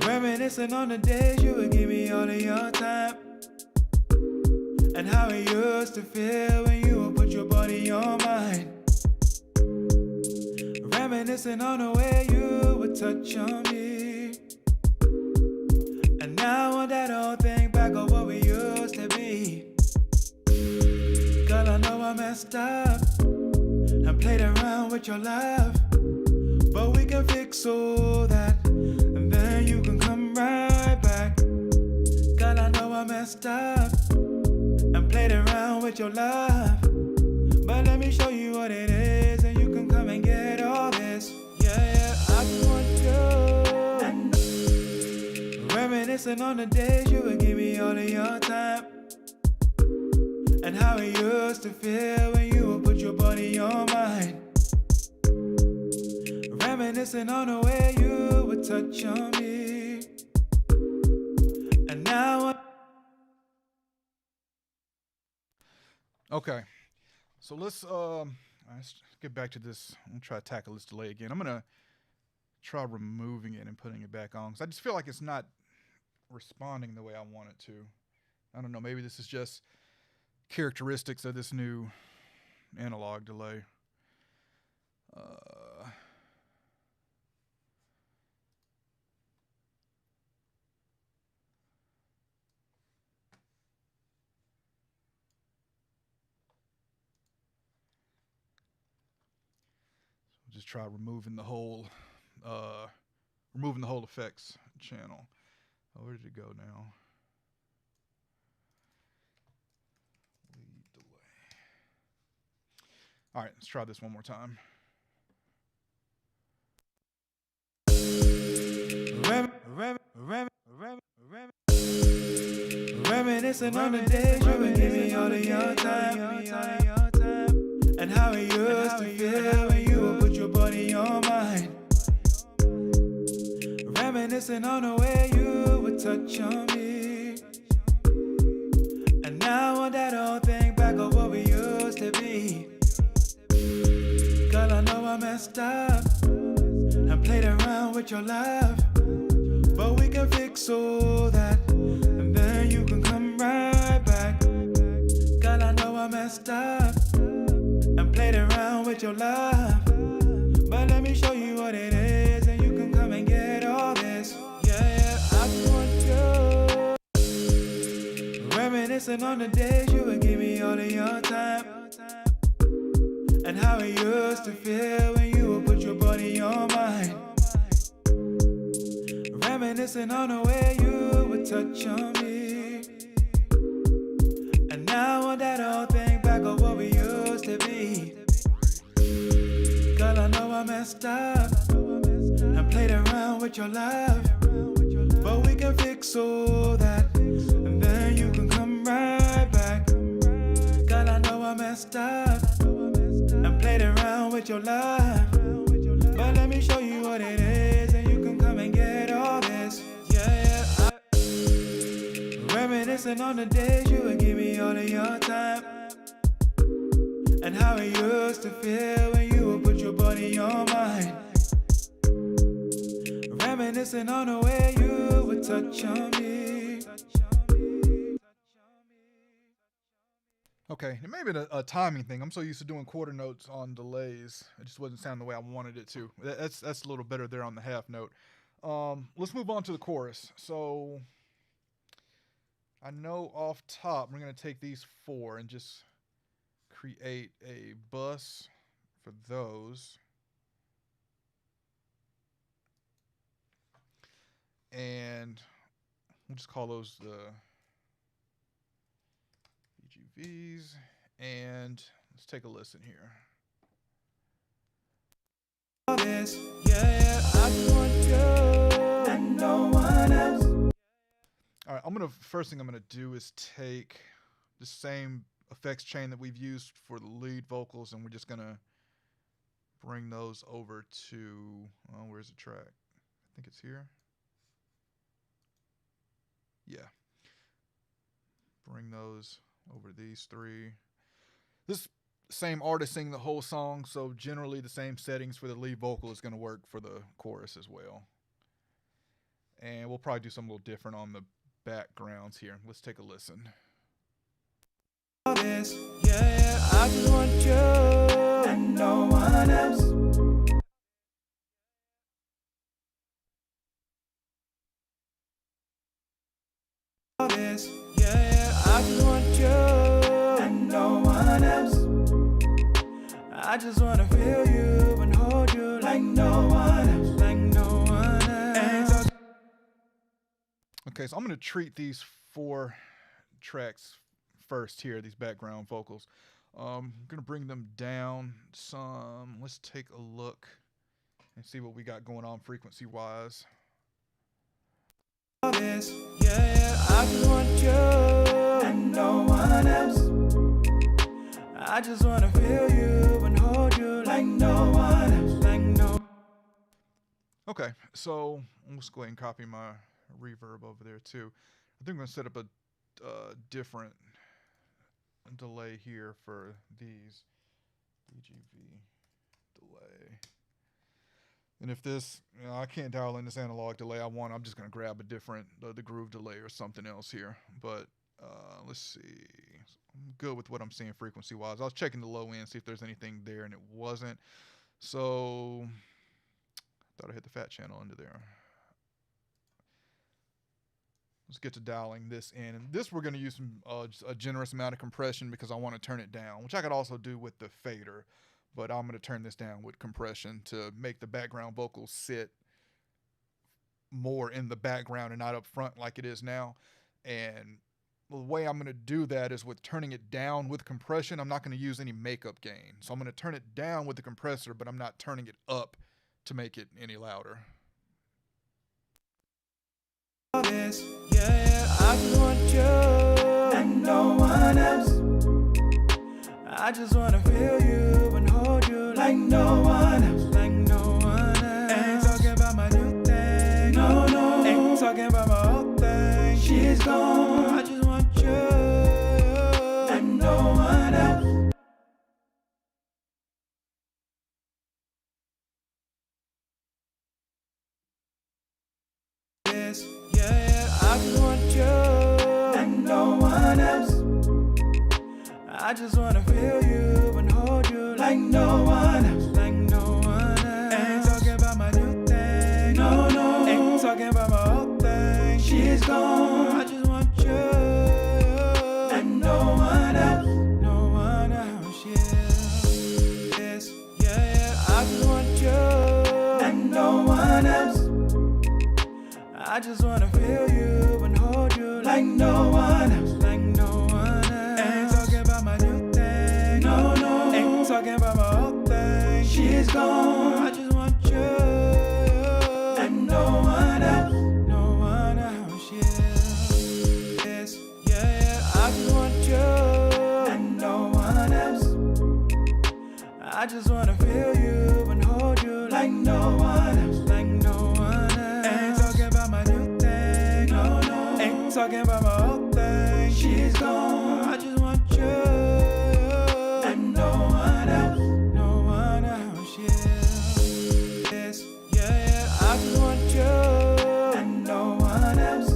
Reminiscing on the days you would give me all of your time, and how it used to feel when you would put your body on mine. Reminiscing on the way you would touch on me, and now I want that old thing back of what we used to be. Girl, I know I messed up and played around with your love, but we can fix all that, and then you can come right back. Girl, I know I messed up and played around with your love, but let me show you what it is, and you can come and get all this. Yeah, I just want you. Reminiscing on the days you would give me all of your time, and how it used to feel when you would put your body on mine. Reminiscing on the way you would touch on me, and now Okay, so let's get back to this. I'm gonna try to tackle this delay again. I'm gonna try removing it and putting it back on because I just feel like it's not responding the way I want it to. I don't know, maybe this is just characteristics of this new analog delay. Just try removing the whole effects channel. Oh, where did it go now? All right, let's try this one more time. Reminiscing on the days you would give me all of your time, and how it used to feel when you would put your body on mine. Reminiscing on the way you would touch on me, and now on that old thing back of what we used to be. Girl, I know I messed up and played around with your love, but we can fix all that, and then you can come right back. Girl, I know I messed up and played around with your love, but let me show you what it is, and you can come and get all this. Yeah, I just want you. Reminiscing on the days you would give me all of your time, and how it used to feel when you would put your body on mine. Reminiscing on the way you would touch on me, and now on that old thing back of what we used to be. Girl, I know I messed up and played around with your love, but we can fix all that, and then you can come right back. Girl, I know I messed up and played around with your love, but let me show you what it is, and you can come and get all this. Yeah, reminiscing on the days you would give me all of your time, and how it used to feel when you would put your body on mine. Reminiscing on the way you would touch on me. Okay, it may have been a timing thing. I'm so used to doing quarter notes on delays. It just wasn't sounding the way I wanted it to. That's a little better there on the half note. Let's move on to the chorus. So I know off top we're going to take these 4 and just create a bus for those. And we'll just call those the BGVs, and let's take a listen here. This, yeah, I just want you and no one else. All right, first thing I'm gonna do is take the same effects chain that we've used for the lead vocals, and we're just gonna bring those over to, oh, where's the track? I think it's here. Yeah. Bring those over these 3. This same artist sing the whole song, so generally the same settings for the lead vocal is going to work for the chorus as well. And we'll probably do something a little different on the backgrounds here. Let's take a listen. This, yeah, I just want you and no one else. This, yeah, I just want you and no one else. I just wanna feel you and hold you like no one else, like no one else. Okay, so I'm going to treat these 4 tracks first here, these background vocals. I'm going to bring them down some. Let's take a look and see what we got going on frequency-wise. This, yeah, I just want you and no one else. I just wanna feel you and hold you like no one else, like no. Okay, so let's go ahead and copy my reverb over there too. I think I'm going to set up a different delay here for these. BGV delay. And if this, I can't dial in this analog delay I want, I'm just going to grab a different, the groove delay or something else here. But let's see. I'm good with what I'm seeing frequency-wise. I was checking the low end, see if there's anything there, and it wasn't. So, thought I hit the fat channel under there. Let's get to dialing this in. And this we're going to use some, a generous amount of compression because I want to turn it down, which I could also do with the fader. But I'm going to turn this down with compression to make the background vocals sit more in the background and not up front like it is now. And the way I'm going to do that is with turning it down with compression. I'm not going to use any makeup gain. So I'm going to turn it down with the compressor, but I'm not turning it up to make it any louder. This, yeah, I just want you and no one else. I just wanna feel you and hold you like no one else, like no one else. Ain't talking about my new thing, no, no. Ain't talking about my old thing, she's gone. I just want you and no one else. This, yeah, I just want you and no one else. I just wanna feel you and hold you like no one else, like no one else. Ain't talking about my new thing, no, no. Ain't talking about my old thing, she's gone. I just want you and no one else, no one else, yeah. This, yeah, I just want you and no one else. I just wanna feel you and hold you like no one else, like no one else. Ain't talking about my new thing, no, no. Ain't talking about my old thing, she's gone. I just want you and no one else, no one else, yeah. This, yeah, I just want you and no one else. I just wanna feel you and hold you like no one else, like no one else. Ain't talking about my new thing, no, no. Ain't talking about my old thing, she's gone. I just want you and no one else, no one else, yeah. This, yeah, I just want you and no one else.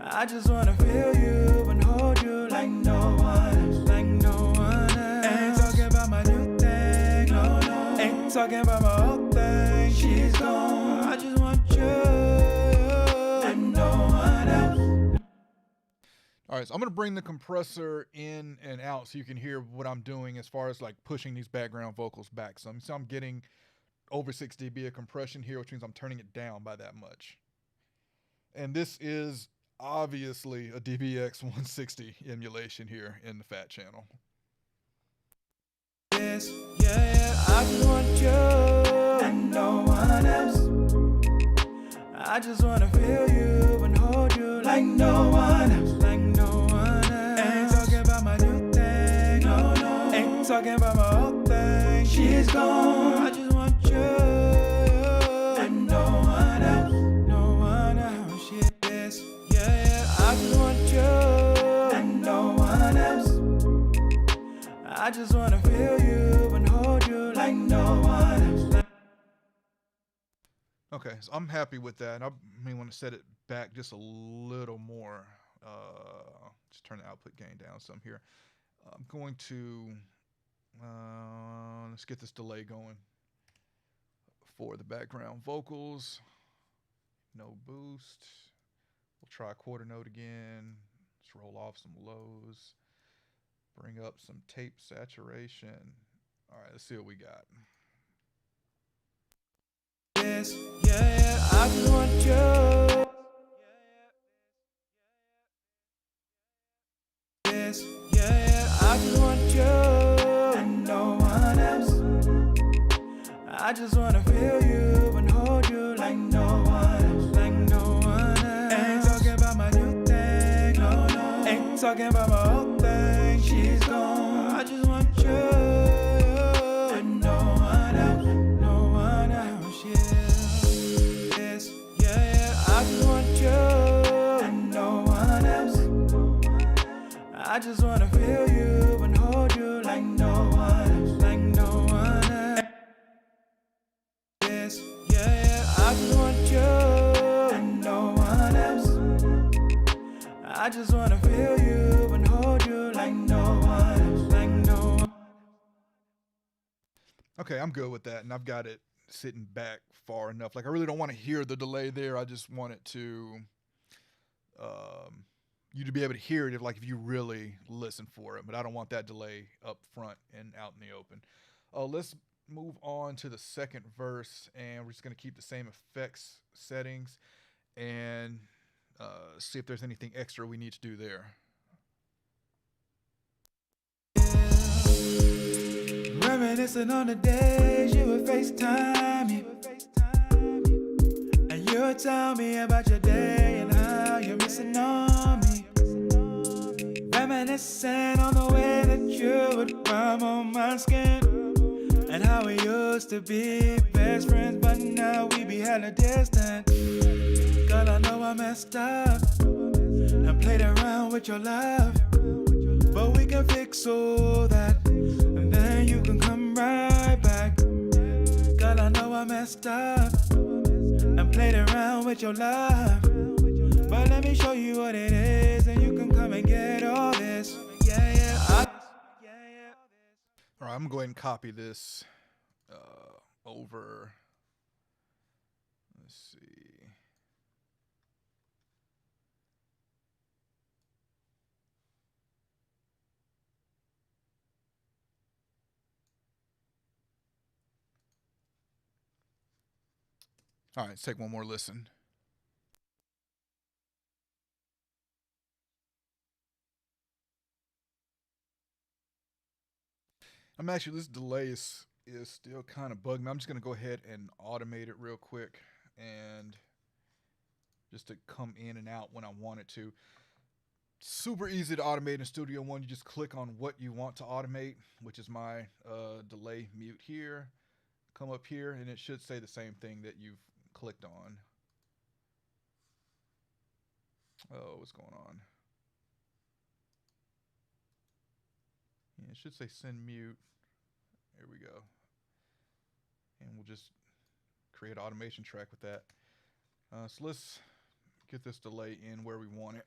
I just wanna feel you and hold you like no one else, like no one else. Ain't talking about my new thing, no, no. Ain't talking about my old thing, she's gone. I just want you and no one else. All right, so I'm going to bring the compressor in and out so you can hear what I'm doing as far as like pushing these background vocals back some. So I'm getting over 6 dB of compression here, which means I'm turning it down by that much. And this is obviously a DBX 160 emulation here in the Fat channel. This, yeah, I just want you and no one else. I just wanna feel you and hold you like no one else, like no one else. Ain't talking about my new thing, no, no. Ain't talking about my old thing, she's gone. I just want you and no one else, no one else, yeah. This, yeah, I just want you and no one else. I just wanna feel you and hold you like no one else. Okay, so I'm happy with that. I may want to set it back just a little more. Just turn the output gain down some here. I'm going to, let's get this delay going for the background vocals. No boost. We'll try a quarter note again. Let's roll off some lows. Bring up some tape saturation. All right, let's see what we got. This, yeah, I just want you. This, yeah, I just want you and no one else. I just wanna feel you and hold you like no one else, like no one else. Ain't talking about my new thing, no, no. Ain't talking about my old thing, she's gone. I just want you and no one else, no one else, yeah. This, yeah, I just want you and no one else. I just wanna feel you and hold you like no one else, like no one else. This, yeah, I just want you and no one else. I just wanna feel you and hold you like no one else, like no one. Okay, I'm good with that, and I've got it sitting back far enough. Like, I really don't want to hear the delay there. I just want it to, you to be able to hear it if you really listen for it. But I don't want that delay up front and out in the open. Let's move on to the second verse, and we're just going to keep the same effects settings. And see if there's anything extra we need to do there. Reminiscing on the days you would FaceTime me, and you would tell me about your day and how you're missing on me. Reminiscing on the way that you would rub on my skin, and how we used to be best friends, but now we be hella distant. Girl, I know I messed up and played around with your love, but we can fix all that, and then you can come right back. Girl, I know I messed up and played around with your love, but let me show you what it is, and you can come and get all this. Yeah, yeah. All right, I'm gonna go ahead and copy this over. Let's see. All right, let's take one more listen. This delay is still kind of bugging me. I'm just going to go ahead and automate it real quick, and just to come in and out when I want it to. Super easy to automate in Studio One. You just click on what you want to automate, which is my delay mute here. Come up here, and it should say the same thing that you've clicked on. Oh, what's going on? Yeah, it should say send mute. There we go. And we'll just create an automation track with that. So let's get this delay in where we want it.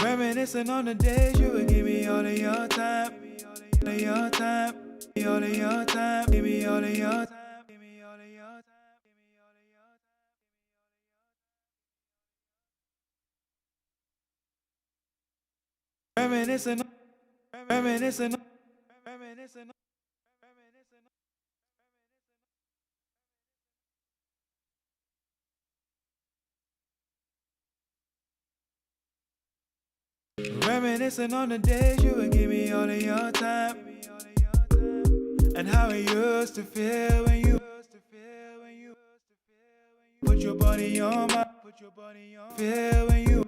Reminiscing on the days you would give me all of your time, all of your time, all of your time, give me all of your time. Reminiscing, reminiscing, reminiscing. Reminiscing on the days you would give me all of your time, and how it used to feel when you put your body on my, feel when you.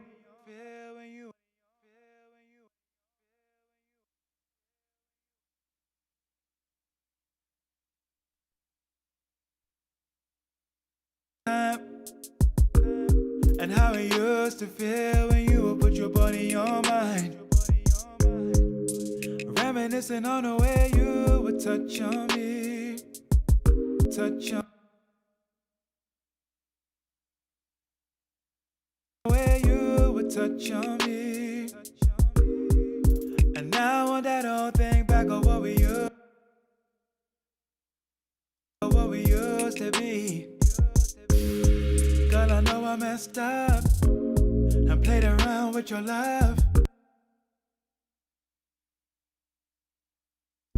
And how it used to feel when you would put your body on mine. Reminiscing on the way you would touch on me, touch on the way you would touch on me. And now I want that old thing back of what we used to be. Girl, I know I messed up and played around with your love,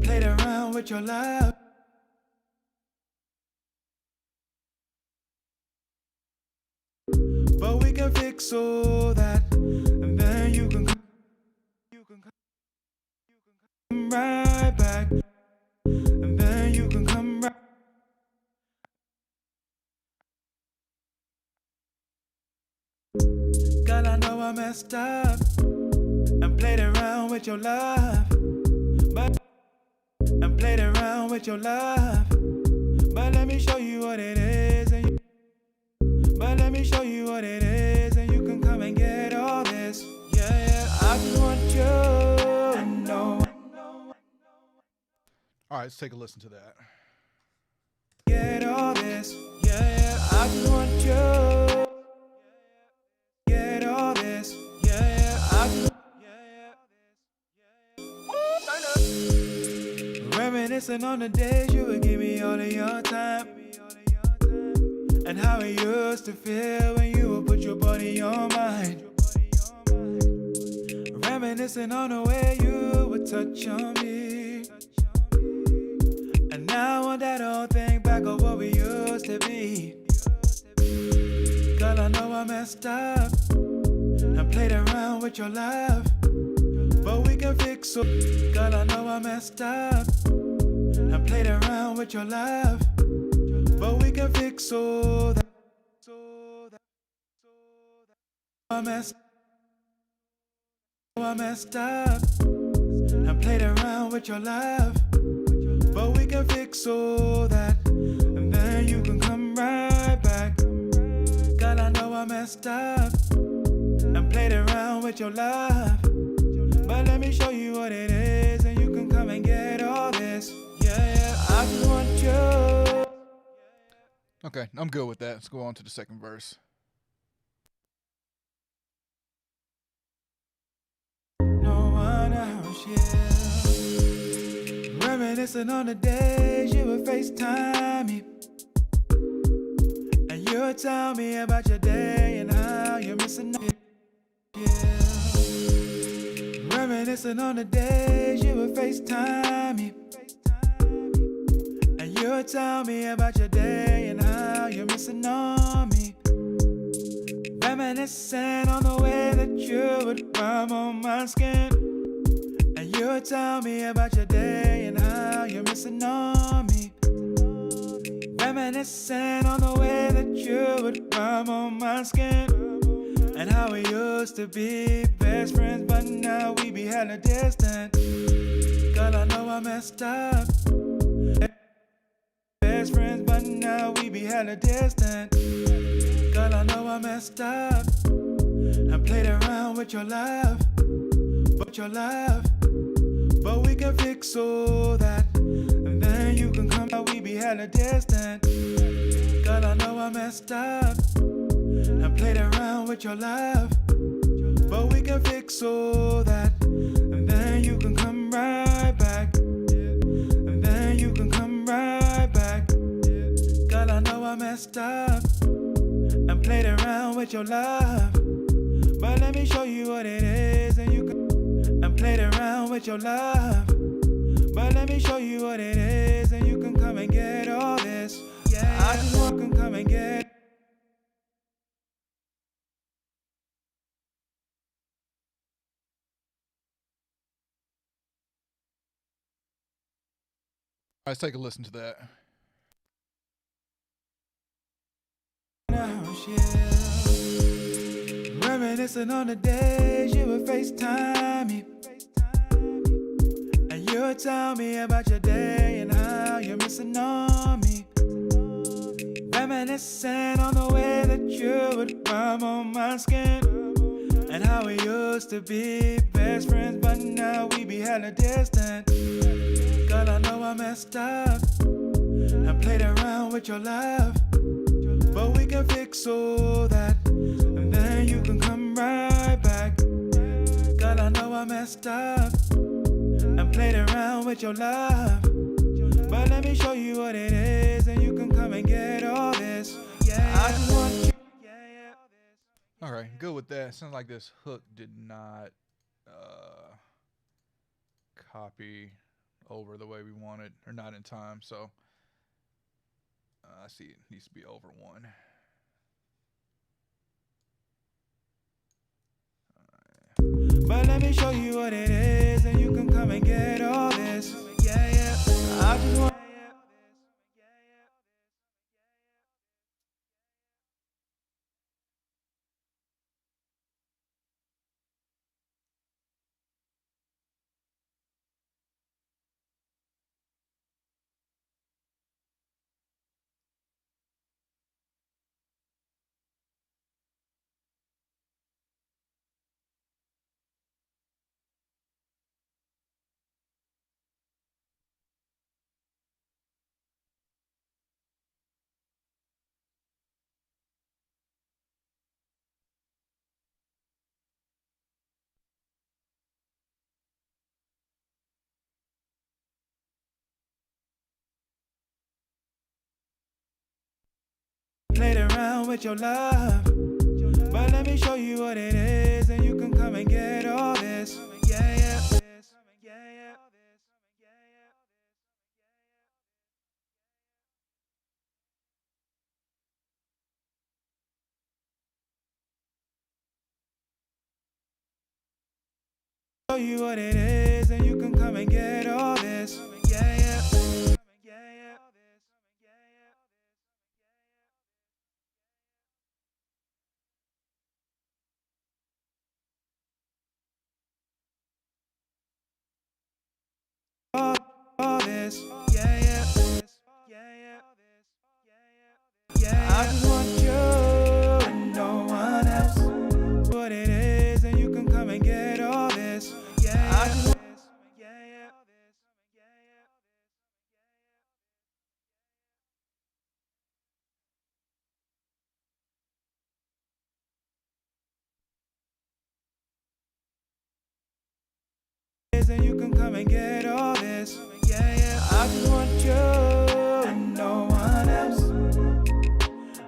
played around with your love, but we can fix all that, and then you can come right back, and then you can come right. Girl, I know I messed up and played around with your love, but played around with your love, but let me show you what it is, and let me show you what it is, and you can come and get all this. Yeah, yeah, I just want you to know. All right, let's take a listen to that. Get all this. Yeah, yeah, I just want you. Get all this. Yeah, yeah, I just. Reminiscing on the days you would give me all of your time, and how it used to feel when you would put your body on mine. Reminiscing on the way you would touch on me, and now I want that old thing back of what we used to be. Girl, I know I'm messed up and played around with your love, but we can fix it. Girl, I know I messed up and played around with your love, but we can fix all that. I messed up and played around with your love, but we can fix all that, and then you can come right back. Girl, I know I messed up and played around with your love, but let me show you what it is, and you can come and get all this. Yeah, I just want you. Okay, I'm good with that. Let's go on to the second verse. No one else, yeah. Reminiscing on the days you would FaceTime me, and you would tell me about your day and how you're missing it. Yeah. Reminiscing on the days you would FaceTime me, and you would tell me about your day and how you're missing on me. Reminiscing on the way that you would rub on my skin, and you would tell me about your day and how you're missing on me. Reminiscing on the way that you would rub on my skin, and how we used to be best friends, but now we be hella distant. Girl, I know I messed up. Best friends, but now we be hella distant. Girl, I know I messed up and played around with your love, but we can fix all that, and then you can come out, we be hella distant. Girl, I know I messed up and played around with your love, but we can fix all that, and then you can come right back, and then you can come right back. Girl, I know I messed up and played around with your love, but let me show you what it is, and you can, and played around with your love, but let me show you what it is, and you can come and get all this. Yeah, I just want to come and get. Let's take a listen to that. Reminiscing on the days you would FaceTime me, and you would tell me about your day and how you're missing on me. Reminiscing on the way that you would rub on my skin, and how we used to be best friends, but now we be hella distant. Girl, I know I messed up and played around with your love, but we can fix all that, and then you can come right back. Girl, I know I messed up and played around with your love, but let me show you what it is, and you can come and get all this. Yeah, I just want you. All right, good with that. Sounds like this hook did not copy over the way we wanted, or not in time. So I see it needs to be over one. But let me show you what it is, and you can come and get all this. Yeah, I just want. Played around with your love, but let me show you what it is, and you can come and get all this. Yeah. you what it is, and you can come and get all this. Yeah, yeah. All this. Yeah, yeah. Yeah, I just want you and no one else. What it is, and you can come and get all this. Yeah, I just want and you can come and get all this. Yeah, yeah. I just want you and no one else.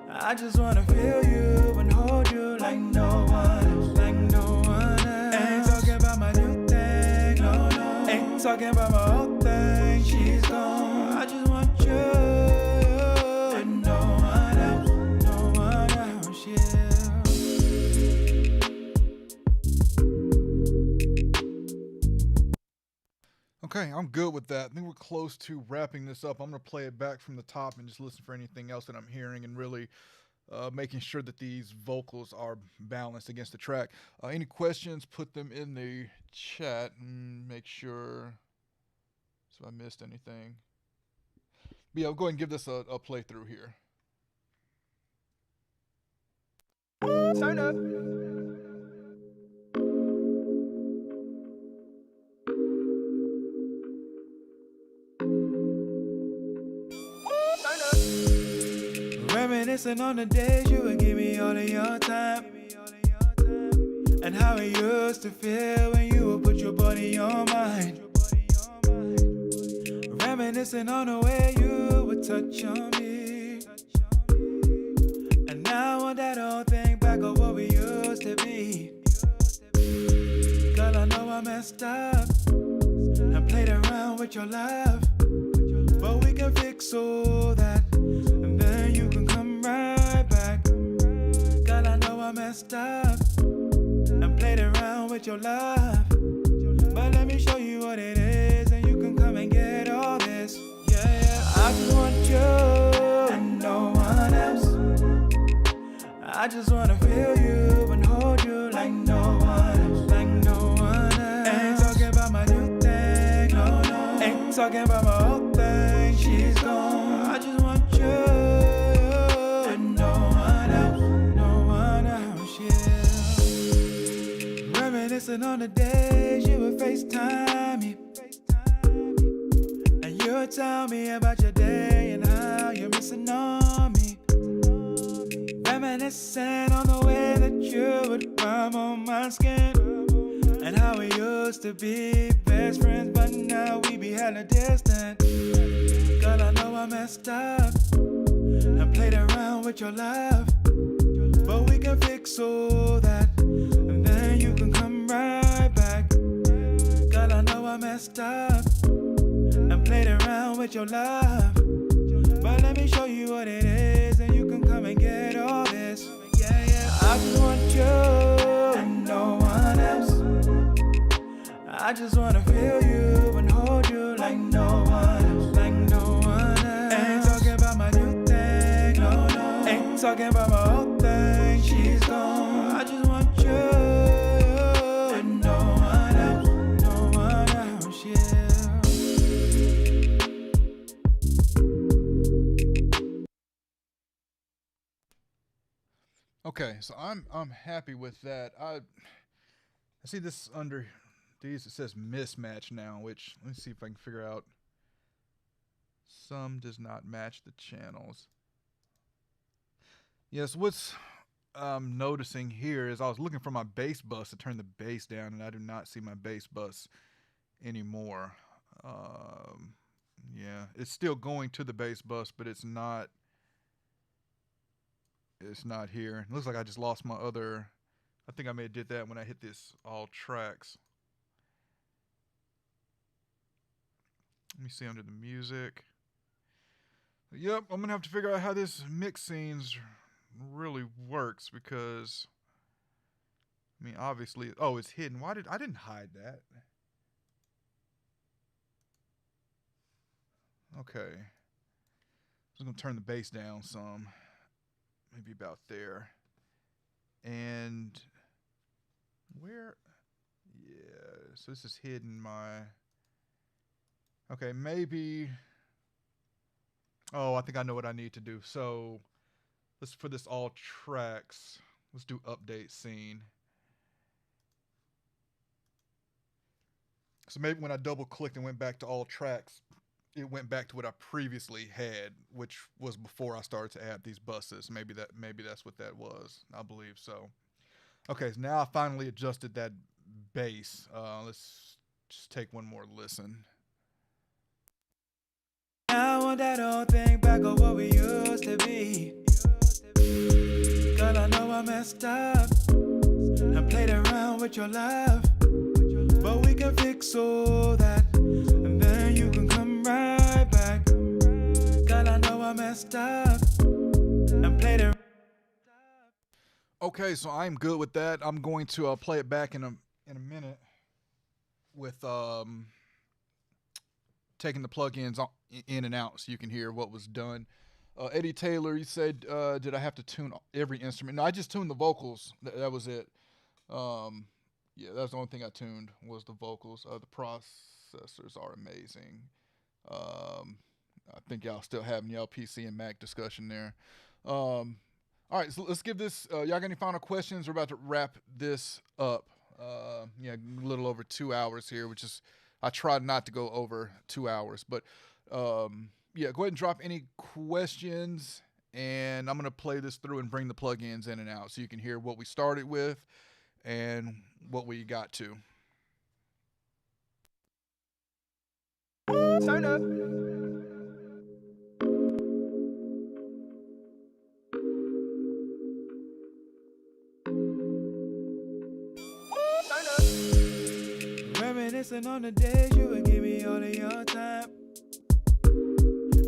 I just wanna feel you and hold you like no one else, like no one else. Ain't talking about my new thing, no, no. Ain't talking about my old thing, she's gone. I just want you and no one else, yeah. Okay, I'm good with that. I think we're close to wrapping this up. I'm going to play it back from the top and just listen for anything else that I'm hearing and really making sure that these vocals are balanced against the track. Any questions, put them in the chat and make sure so I missed anything. But yeah, I'll go ahead and give this a playthrough here. Turn up. Reminiscing on the days you would give me all of your time, and how it used to feel when you would put your body on mine. Reminiscing on the way you would touch on me, and now I want that old thing back of what we used to be. Girl, I know I messed up and played around with your love, but we can fix all that, and then you can come right back. Girl, I know I messed up and played around with your love, but let me show you what it is, and you can come and get all this. Yeah, yeah. I just want you and no one else. I just wanna feel you and hold you like no one else, like no one else. Ain't talking about my new thing, no, no. Ain't talking about my old thing, she's gone. I just want you and no one else, yeah. Reminiscing on the days you would FaceTime me, and you would tell me about your day and how you're missing on me. Reminiscing on the way that you would rub on my skin, and how we used to be best friends, but now we be hella distant. Girl, I know I messed up and played around with your love, but we can fix all that, and then you can come right back. Girl, I know I messed up and played around with your love, but let me show you what it is, and you can come and get all this. Yeah, yeah. I just want you and no one else. I just wanna feel you and hold you like no one else, like no one else. Ain't talking about my new thing, no, no. Ain't talking about my old thing, she's gone. I just want you and no one else, yeah. Okay, so I'm happy with that. I see this under these, it says mismatch now, which let me see if I can figure out. Some does not match the channels. Yes, what's I'm noticing here is I was looking for my bass bus to turn the bass down, and I do not see my bass bus anymore. Yeah, it's still going to the bass bus, but it's not here. It looks like I just lost my other. I think I may have did that when I hit this all tracks. Let me see under the music. Yep, I'm gonna have to figure out how this mix scenes really works, because I mean, obviously, oh, it's hidden. Why did I didn't hide that? Okay. I'm gonna turn the bass down some, maybe about there. And where? Yeah. So this is hidden. My. Okay, maybe. Oh, I think I know what I need to do. So let's put this all tracks. Let's do update scene. So maybe when I double clicked and went back to all tracks, it went back to what I previously had, which was before I started to add these buses. Maybe that's what that was. I believe so. Okay, so now I finally adjusted that bass. Let's just take one more listen. I want that old thing back of what we used to be. Girl, I know I messed up and played around with your love, but we can fix all that, and then you can come right back. Girl, I know I messed up and played around. Okay, so I'm good with that. I'm going to play it back in a minute with taking the plugins in and out so you can hear what was done. Eddie Taylor, you said, did I have to tune every instrument? No, I just tuned the vocals. That was it. Yeah, that's the only thing I tuned was the vocals. The processors are amazing. I think y'all still having y'all PC and Mac discussion there. All right, so let's give this. Y'all got any final questions? We're about to wrap this up. Yeah, a little over 2 hours here, which is, I tried not to go over 2 hours, but yeah, go ahead and drop any questions, and I'm gonna play this through and bring the plugins in and out so you can hear what we started with and what we got to. Turn up. Reminiscing on the days you would give me all of your time,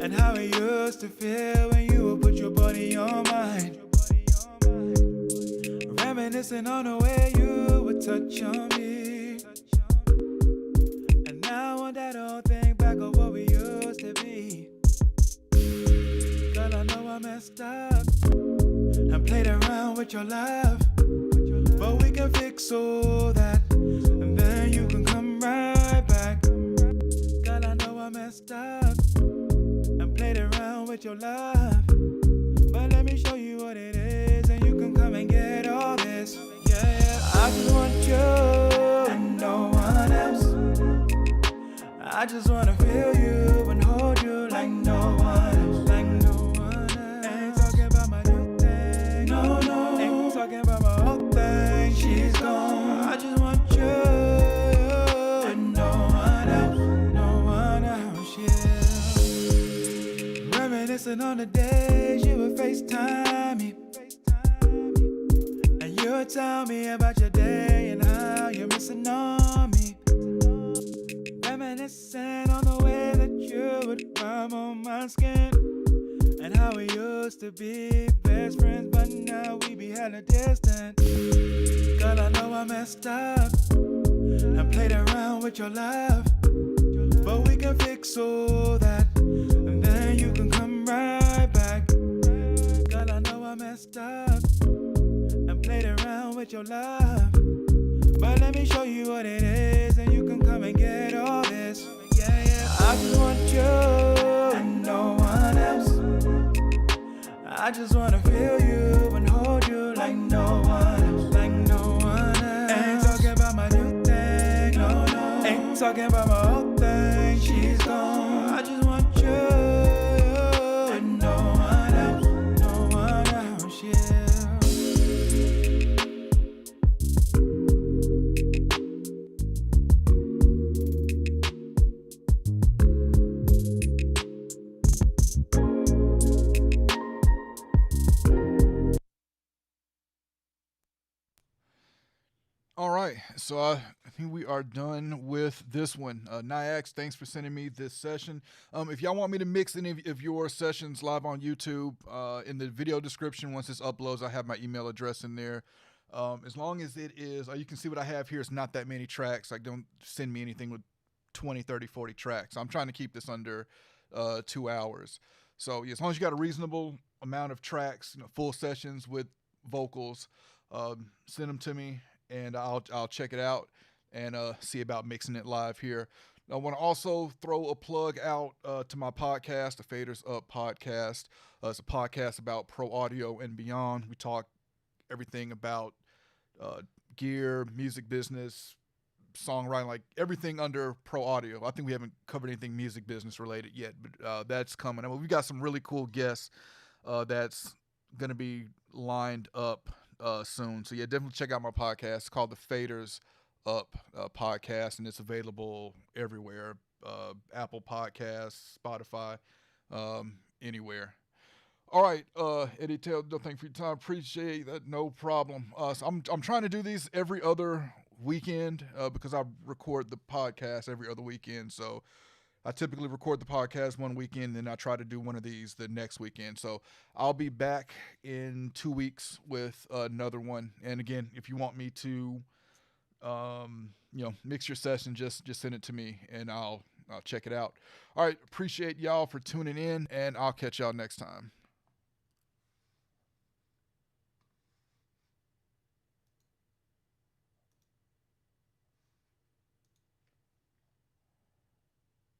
and how it used to feel when you would put your body on mine. Reminiscing on the way you would touch on me, and now I want that old thing back of what we used to be. Girl, I know I messed up and played around with your love, but we can fix all that, and then you can come right back. Girl, I know I messed up and played around with your love, but let me show you what it is, and you can come and get all this. Yeah, yeah. I just want you and no one else. I just wanna feel you and hold you like no one else, like no one else. Ain't talking about my new thing, no, no. Ain't talking about my old thing, she's gone. I just want you and no one else, yeah. Reminiscing on the days you would FaceTime me, and you would tell me about your day and how you're missing on me. Reminiscing on the way that you would rub on my skin, and how we used to be best friends, but now we be hella distant. Girl, I know I messed up and played around with your love, but we can fix all that, and then you can come right back. Girl, I know I messed up and played around with your love, but let me show you what it is, and you can come and get all this. Yeah, yeah. I just want you and no one else. I just wanna feel you and hold you like no one else, like no one else. Ain't talking about my new thing, no, no. Ain't talking about my old thing, she's gone. I just want you and no one else, yeah. All right, so I think we are done with this one. Nyakz, thanks for sending me this session. If y'all want me to mix any of your sessions live on YouTube, in the video description, once this uploads, I have my email address in there. As long as it is, you can see what I have here. It's not that many tracks. Like, don't send me anything with 20, 30, 40 tracks. I'm trying to keep this under 2 hours. So yeah, as long as you got a reasonable amount of tracks, full sessions with vocals, send them to me, and I'll check it out and see about mixing it live here. I want to also throw a plug out to my podcast, the Faders Up podcast. It's a podcast about pro audio and beyond. We talk everything about gear, music business, songwriting, like everything under pro audio. I think we haven't covered anything music business related yet, but that's coming. I mean, we've got some really cool guests that's going to be lined up soon. So yeah, definitely check out my podcast. It's called the Faders Up podcast, and it's available everywhere. Apple Podcasts, Spotify, anywhere. All right, Eddie Taylor, no, thank you for your time. Appreciate that, no problem. So I'm trying to do these every other weekend because I record the podcast every other weekend. So I typically record the podcast one weekend, and I try to do one of these the next weekend. So I'll be back in 2 weeks with another one. And again, if you want me to, mix your session, just send it to me, and I'll check it out. All right, appreciate y'all for tuning in, and I'll catch y'all next time.